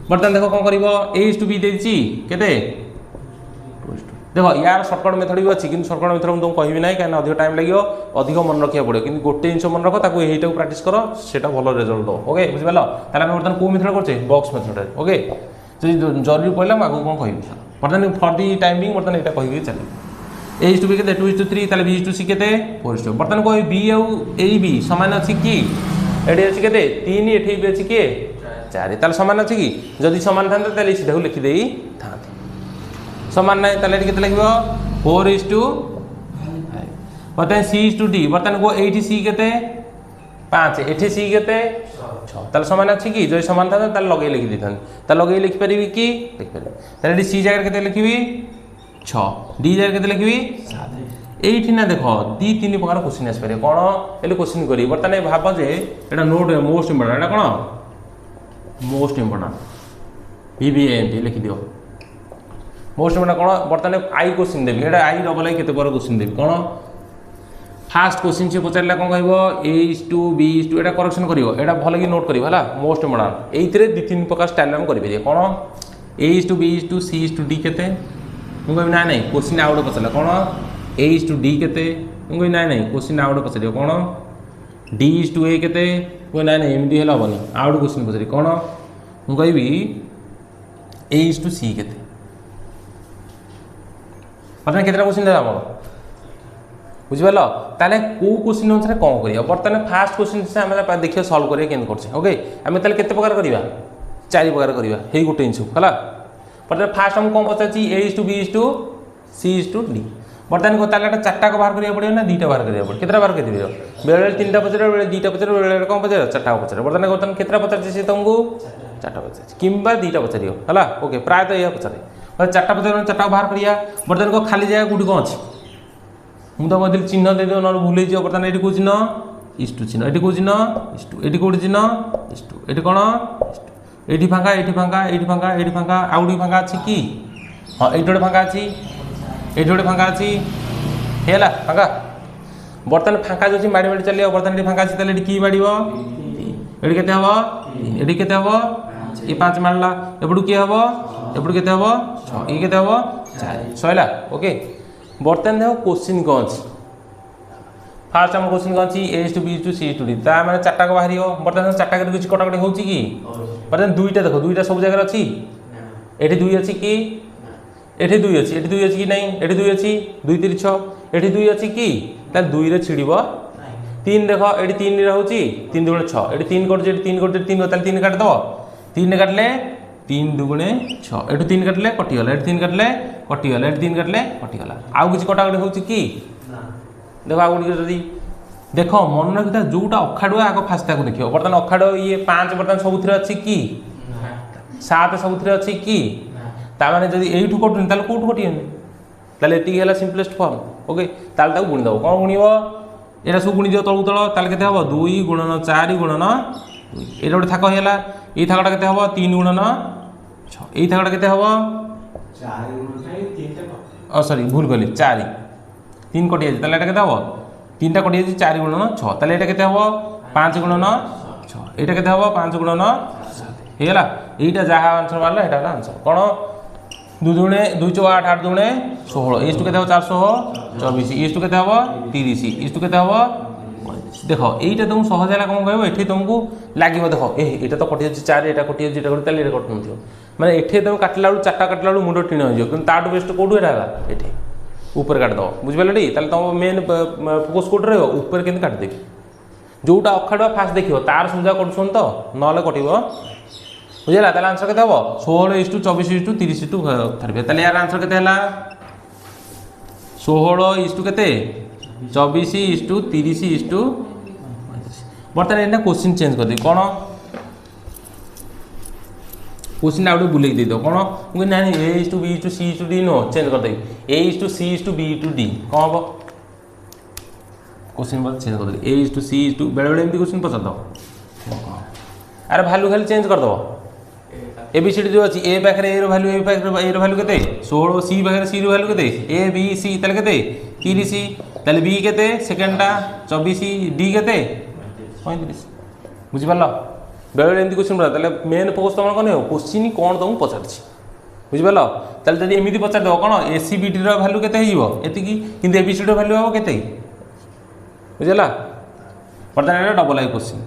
बर्तमान देखो कोन करिवो A:B देछि केते देखो यार शॉर्टकट मेथड भी अछि किंतु शॉर्टकट मेथड तुम कहबी नै कान अधिक टाइम लागियो अधिक मन रखिया पड़े किंतु गोटे इंच मन रखो ताको एहिटा प्रैक्टिस करो सेटा भलो रिजल्ट दो ओके बुझिबालो ताले हम बर्तमान को मेथड करछे बॉक्स मेथड ओके जदि जरूरी पड़ला मागो कोन कहबी बर्तमान फॉर द टाइम बिंग बर्तमान एटा कहबी चली A:B केते 2:3 ताले B:C केते 4:2 बर्तमान को B और AB समान अछि कि एडी अछि केते 3 एठी भी अछि के 4 ताले समान अछि कि जदि समान थांते ताले सीधा लिखि देई थांते समान नै ताले केते लिखिबो 4:5 बर्तमान C:D बर्तमान को एठी C केते 5 एठी C केते 6 ताले समान अछि कि जदि समान थांते ताले लगे लिखि दिथान ताले लगे लिखि परिबी कि लिखि परिबी ताले C जगह केते लिखिबी 6 D जगह केते लिखिबी 7 এইটি না দেখ দুই তিন প্রকার কোশ্চিন আসবে কোণ এলে কোশ্চিন করি বর্তমানে ভাব যে এটা নোট মোস্ট ইম্পর্টাট এটা কোণ মোস্ট ইম্পর্টাট ভিভিএএমটি লিখিদিও মোস্ট ইম্পর্টাট কোণ বর্তমানে আই কোশ্চিন দেবি এটা আই ডবল আই কেতে পর কোশ্চিন দেবি কোণ ফার্স্ট কোশ্চিন সে পচারা কোণ কহ A:B:2 এটা করেকশন করব এটা ভালো কি নোট করব হল মোস্ট ইম্পর্টাট এইথে দুই তিন প্রকার স্টাইল আমি করে কোণ A:B:2 C:D কেতে ମୁଁ କହିବି ନାଇଁ ନାଇଁ କୋଶ୍ଚିନ୍ ଆଉ ଗୋଟେ ପଚାରିଲା କ'ଣ A:D କେତେ ମୁଁ କହିବି ନାଇଁ ନାଇଁ କୋଶ୍ଚିନ୍ ଆଉ ଗୋଟେ ପଚାରିବ କ'ଣ D:A କେତେ ମୁଁ ନାଇଁ ନାଇଁ ଏମିତି ହେଲେ ହେବନି ଆଉ ଗୋଟେ କୋଶ୍ଚିନ୍ ପଚାରିବି କ'ଣ ମୁଁ କହିବି A:C କେତେ ବର୍ତ୍ତମାନ କେତେଟା କୋଶ୍ଚିନ୍ ଦେଲା ଆମର ବୁଝିପାରିଲ ତାହେଲେ କେଉଁ କୋଶ୍ଚିନ୍ ଅନୁସାରେ କ'ଣ କରିବା ବର୍ତ୍ତମାନ ଫାର୍ଷ୍ଟ କୋଶ୍ଚିନ୍ ଆମେ ଦେଖିବା ସଲ୍ଭ କରିବା କେମିତି କରୁଛେ ଓକେ ଆମେ ତାହେଲେ କେତେ ପ୍ରକାର କରିବା 4 ପ୍ରକାର କରିବା ହେଇ ଗୋଟେ ଜିନିଷ ହେଲା ବର୍ତ୍ତମାନ ଫାର୍ଷ୍ଟ ଆମକୁ କ'ଣ ପଚାରିଛି A:B:2 C:D ବର୍ତ୍ତମାନ ତାହେଲେ ଏଇଟା 4ଟା ବାହାର କରିବାକୁ ପଡ଼ିବ ନା 2ଟା ବାହାର କରିବାକୁ ପଡ଼ିବ କେତେଟା ବାହାର କରିଦେବି ବେଳେବେଳେ 3ଟା ପଚାରିବ ବେଳେ 2ଟା ପଚାରିବ ବେଳେବେଳେ କ'ଣ ପଚାରିବ 4ଟା ପଚାରିବ ବର୍ତ୍ତମାନ କେତେଟା ପଚାରିଛି ସେ ତୁମକୁ 4ଟା ପଚାରିଛି କିମ୍ବା 2ଟା ପଚାରିବ ହେଲା ଓକେ ପ୍ରାୟତଃ ଏହା ପଚାରେ 4ଟା ପଚାରିବ 4ଟା ବାହାର କରିବା ବର୍ତ୍ତମାନ କ'ଣ ଖାଲି ଜାଗା କେଉଁଠି କ'ଣ ଅଛି ମୁଁ ତ କହିଥିଲି ଚିହ୍ନ ଦେଇଦେବ ନହେଲେ ଭୁଲ ହେଇଯିବ ବର୍ତ୍ତମାନ ଏଠି କେଉଁ ଚିହ୍ନ ଇଷ୍ଟୁ ଚିହ୍ନ ଏଠି କେଉଁ ଚିହ୍ନ ଇଷ୍ଟୁ ଏଠି କେଉଁଠି ଚିହ୍ନ ଇଷ୍ଟୁ ଏଠି କ'ଣ ଇଷ୍ଟୁ ଏଠି ଫାଙ୍କା ଏଠି ଫାଙ୍କା ଏଠି ଫାଙ୍କା ଏଠି ଫାଙ୍କା ଆଉ ଗୋଟେ ଫାଙ୍କା ଅଛି କି ହଁ ଏଇଠି ଗୋଟେ ଫାଙ୍କା ଅଛି ଏଇଠି ଗୋଟେ ଫାଙ୍କା ଅଛି ହେଲା ଫାଙ୍କା ବର୍ତ୍ତମାନ ଫାଙ୍କା ଯେଉଁ ଅଛି ମାଡ଼ି ମାଡ଼ି ଚାଲିବ ବର୍ତ୍ତମାନ ଏଠି ଫାଙ୍କା ଅଛି ତାହେଲେ ଏଠି କି ମାଡ଼ିବ ଏଠି କେତେ ହେବ ଏଠି କେତେ ହେବ ଏ 5 ମାଡ଼ିଲା ଏପଟୁ କିଏ ହେବ ଏପଟୁ କେତେ ହେବ 6 ଇଏ କେତେ ହେବ 4 ସଇଲା ଓକେ ବର୍ତ୍ତମାନ ଦେଖ କୋଶ୍ଚିନ୍ କ'ଣ ଅଛି ফার্স্ট আমার কোশ্চিন কম আছে A:B:2 C:D তা মানে 4টা বাহারিব বর্তমান 4টা করে কিছু কটাকটি হচ্ছে কি বর্তমান 2টা দেখো 2টা সব জায়গায় আছে এটি 2 আছে কি এটি 2 আছে এটি 2 আছে কি নাই এটি 2 আছে 2 3 6 এটি 2 আছে কি তাহলে 2 রে ছিড়িব 3 দেখো এটি 3 রে হচ্ছে 3 2 6 এটি 3 করছে এটি 3 করছে 3 তাহলে 3 কাটি দাও 3 রে কাটলে 3 2 6 এটি 3 কাটলে কটি গলা এটি 3 কাটলে কটি গলা এটি 3 কাটলে কটি গলা আউ কিছু কটাকটি হচ্ছে কি देख आगे जदि देख मन रखी जोटा अखाड़ुआ आग फास्ट ताको देख बर्तमान अखाड़ुआ ये 5 बर्तमान सबुथिरे अच्छी कि 7 सबुथिरे अच्छी कि ताने जदि एठू कटुनी ताले कोठू कटियनी ताले एति हैला सिंपलेस्ट फॉर्म ओके ताले ताको गुणी दबो कोन गुणीबो एटा सब गुणी दियो तळु तळ ताले केते हबो 2 गुणन 4 गुणन 2 एटा गोटे थाक हैला ए थाकटा केते हबो 3 गुणन 6 ए थाकटा केते हबो 4 गुणन 3 सॉरी भूल कली 4 3 कटि जाए ताले केते हबो 3टा कटि जाए 4 गुणन 6 ताले एटा केते हबो 5 गुणन 6 एटा केते हबो 5 गुणन 7 हेला एटा जहा आंसर मारला एटा आंसर कोन 2 दुणे 2 4 8 8 दुणे 16 इस टू केते हबो 424 इस टू केते हबो 30 इस टू केते हबो देखो एटा तुम सहज हैला कोन कहबो एठी तुमको लागिबो देखो एटा तो कटि जाए 4 एटा कटि जाए एटा कटि ताले एटा कटि नथियो माने एठी तुम काटला 4टा काटला मुंडो टिण हो जो किंतु ताटू बेस्ट कोडू एटा एठी ऊपर काट दो बुझिपारे टी ताले तुम मेन फोकस कोड रहिबो ऊपर केन काट देबी जोटा अखाड़ुआ फास्ट देखियो तार सुजा करछन तो नले कटिबो बुझिला ताले आंसर केते हबो 16:24:30:30 ताले यार आंसर केते हला 16 केते 24:30:35 बर्तमान एना क्वेश्चन चेंज कर दे कोन क्वेश्चन आउट बुले दे दो कोन मु ना A:B:2 C:D नो चेंज कर दे A:C:B:D कोन हो क्वेश्चन बस चेंज कर दे A:C:B बेले बेले एमती क्वेश्चन पचा दो अरे वैल्यू खाली चेंज कर दो ABCD जो अछि A पाखरे A रो वैल्यू A पाखरे A रो वैल्यू केते 16 C पाखरे C रो वैल्यू केते A B C ताले केते 30 ताले B केते सेकंडटा 24 D केते 35 बुझि पारलो बेले एमती क्वेश्चन पड़ा ताले मेन फोकस तुम कौन हो क्वेश्चन कौन तुमको पचारछि बुझिपाल ताले जदि एमती पचार दो कौन ACBD रो वैल्यू केते हिबो एतिकी किंतु ABCD रो वैल्यू हो केते बुझला वर्तमान डबल आई क्वेश्चन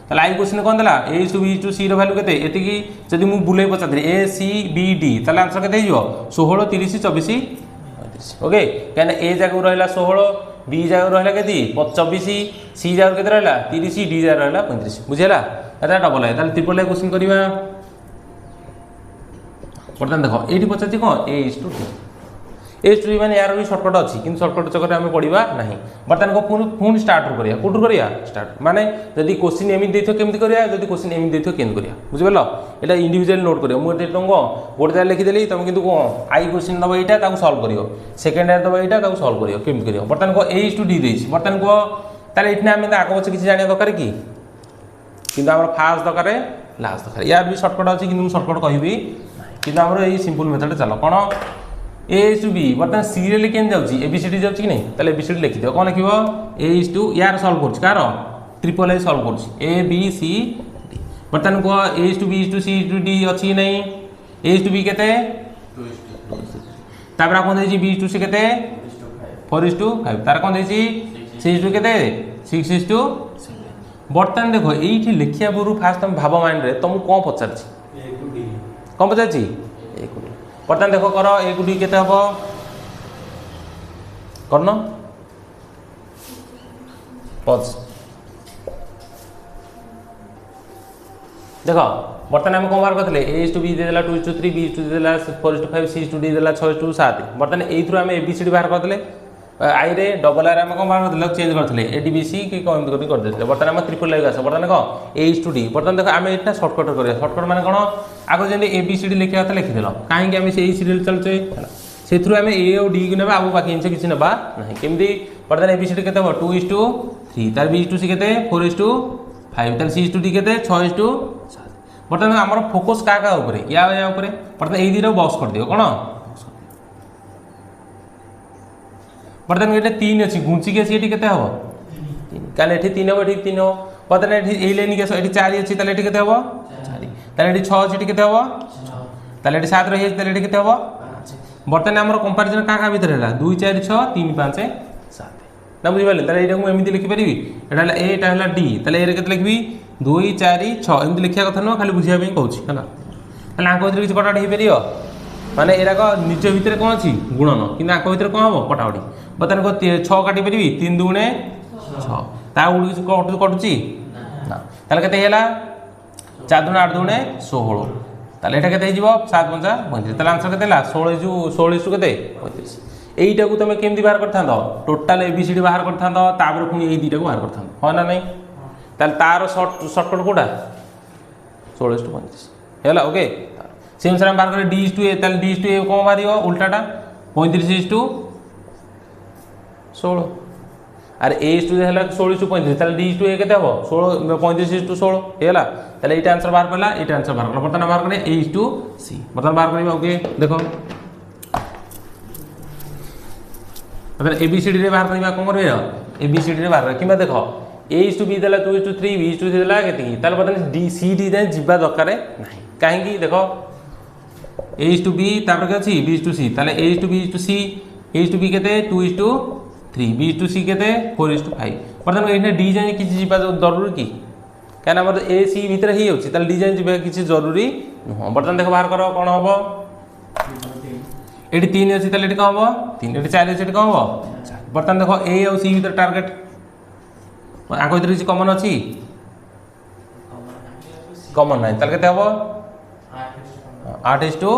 ताले आई क्वेश्चन कौन देला A:B:2 C रो वैल्यू केते एतिकी जदि मु बुले पचार दे ACBD ताले आंसर केते हिबो 16 30 24 35 ओके कहना A जगह रहला 16 B जगह रहला केती 24 C जगह केते रहला 30 D जगह रहला 35 बुझेला एटा डबल है ताले ट्रिपल आई क्वेश्चन करिवा बर्तमान देखो एठी पचारछि कोन A:2 एच टू बी मैंने यार भी सर्टकट अच्छी कि सर्टकट चक्कर आम पढ़ा ना बर्तमान को पुणी स्टार्ट करा कौटू करा स्टार्ट माने जदि क्वेश्चन एमती केमती करा जब क्वेश्चन एमती केमती करा बुझिपार यहाँ इंडिविजुअल नोट कर मुझे तुमको गोटे लिखिदेली तुम कि आई क्वेश्चन दब यहाँ सल्व कर सेकेंड आर दब यहाँ सल्व कर केमती कर बर्तमान को एच टू डी देती बर्तमान को ताले ये आम आग पचे किसी जाना दरकार कि आम फास्ट दरकार लास्ट दरकार यार भी सर्टकट अच्छी कि सर्टकट कहबी कि आम ये सिंपल मेथड चल कौन ए इज टू बी बर्तमान सीरियल केम जाऊँगी एबीसीडी जाऊँगी कि नहीं ताले एबीसीडी लिखिद कौन लिख ए इज टू यार सल्व कर कार ट्रिपल ए सल्व कर ए बी सी डी बर्तमान कह A is to B is to C is to D अच्छी नहीं ए इज टू बी केते तापर कौन देछि बी इज टू सी केते 4 इज टू 5 तार कौन देछि सी इज टू केते 6 इज टू 7 बर्तमान देखो ये लिखिया पूर्व फास्ट तुम भाव माइंड रे तुमको कौन पचार कौन पचार बर्तमान देख कर एक डी के हम करन पज देख बर्तमान आम कौन बाहर करते ए इज टू बी देला 2 is to 3 B is to देला 4 is to 5 C is to D देला 6 इज टू 7 बर्तमान एथुर आम एबीसीडी बाहर करते आई रे डबल आर आम कौन बाहर करते चेंज करते ए डी बी सी कि कौन करते बर्तमान आम ट्रिपल आई आस बर्तमान कौन ए इज टू डी बर्तमान देख आम यहाँ सर्टकट करा सर्टकट मैंने कौन आगे जमी ए बी सी डी लिखा था लिखिदेल कहीं आम से सीरियल चलचे से आम ए और डी को ना आगे बाकी जिन किसी ना केमती बर्तमान ए बी सी डी के 2 इज टू 3 तार बी इज टू सी के 4 इज टू 5 तार सी इज टू डी के 6 इज टू 7 बर्तमान आम फोकस क्या या बर्तमान ये दुटा बक्स कर दियो कौन बर्तमान ये 3 अच्छी घुंचिक आसी ये के हम क्या 3 हम ये 3 हम बर्तमान ये लाइन के 4 अच्छी ये के हम 4 ये 6 अच्छी के हम 6 ये 7 रही है ये के हम बर्तमान आम कंपारिजन क्या भितर है 2 4 6 3 5 7 ना बुझे ताले ये एमती लिखिपारि यहाँ एटा है डी ताले ए के लिखी 2 4 6 एमती लिखा कथा नुह खाली बुझाई कहूँ है आंक भर किसी कटाकटी हो पार माने एराक निज भितर कौन अच्छी गुणन कि आंक भितर कौन हम कटाकटी बर्तमान को 6 काटी पारि 3 2 6 ता किसी कटुची ना ताले के 4 2 8 2 16 ताले एटा केते हिजिबो 7 5 35 ताले आंसर केते ला 16 इज टू केते 35 एईटा को तुम केमती बाहर करथांदो टोटल एबीसीडी बाहर करथांदो तापर पुनी एई दीटा को बाहर करथांदो हो ना नहीं ताले तार शॉर्टकट कोडा 16 इज टू 35 हैला ओके सेम अनुसार हम बाहर करे डी इज टू ए ताले डी इज टू ए कोन बाहरियो उल्टाटा 35 इज टू 16 अरे ए इज टू है 16 इज टू 35 ताले डी इज टू ए केते हबो 16 35 इज टू 16 हैला ताले एटा आंसर बाहर पला एटा आंसर बाहर पला बर्तमान बाहर करे ए इज टू सी बर्तमान बाहर करबा ओके देखो मतलब एबीसीडी रे बाहर करबा कोन करबे एबीसीडी रे बाहर किबा देखो ए इज टू बी देला 2 is to 3 B is to देला केते ताले बर्तमान डी सी डी जाय जिबा दरकार नाही काहे की देखो ए इज टू बी तापर के अछि बी इज टू सी ताले A is to B is to C A is to B केते 2 is to 3 B is to C केते 4 इज टू 5 बर्तमान एने डी जाय किछि जिबा जरूरी की क्या हमर ए सी भितर ही होछि ताले डी जाय जिबा किछि जरूरी न बर्तमान देखो बाहर करो कोन हबो एटी 3 अछि ताले एटी कम हबो 3 एटी 4 अछि एटी कम हबो बर्तमान देखो ए और सी भितर टारगेट आंक भितर किछि कॉमन अछि कॉमन नाही ताले केते हबो 8 इज टू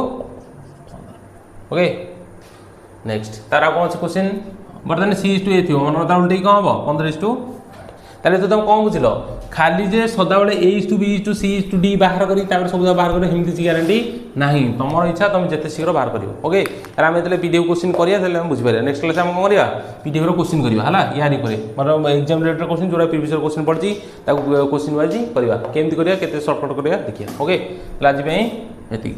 ओके नेक्स्ट तारा कौन से क्वेश्चन बर्तमान सी इज टू ए थियो मन उल्टे कौन हम 15 इज टू ताले तो तुम कौन बुझल खाली जे सदा बेले A is to B is to C is to D बाहर करी तापर सब बाहर करे हिंदी सी गारंटी नाही तुम इच्छा तुम जिते शीघ्र बाहर करियो ओके तार हम एतले पीडीएफ क्वेश्चन करिया ताले हम बुझि पारे नेक्स्ट क्लास हम कोन करिया पीडीएफ रो क्वेश्चन करिया हला यारी करे मतलब एग्जाम रिलेटेड क्वेश्चन जोरा प्रीवियस क्वेश्चन पड़ची ताको क्वेश्चन वाइज करिया केमती करिया केते शॉर्टकट करिया देखिया ओके आज पे एति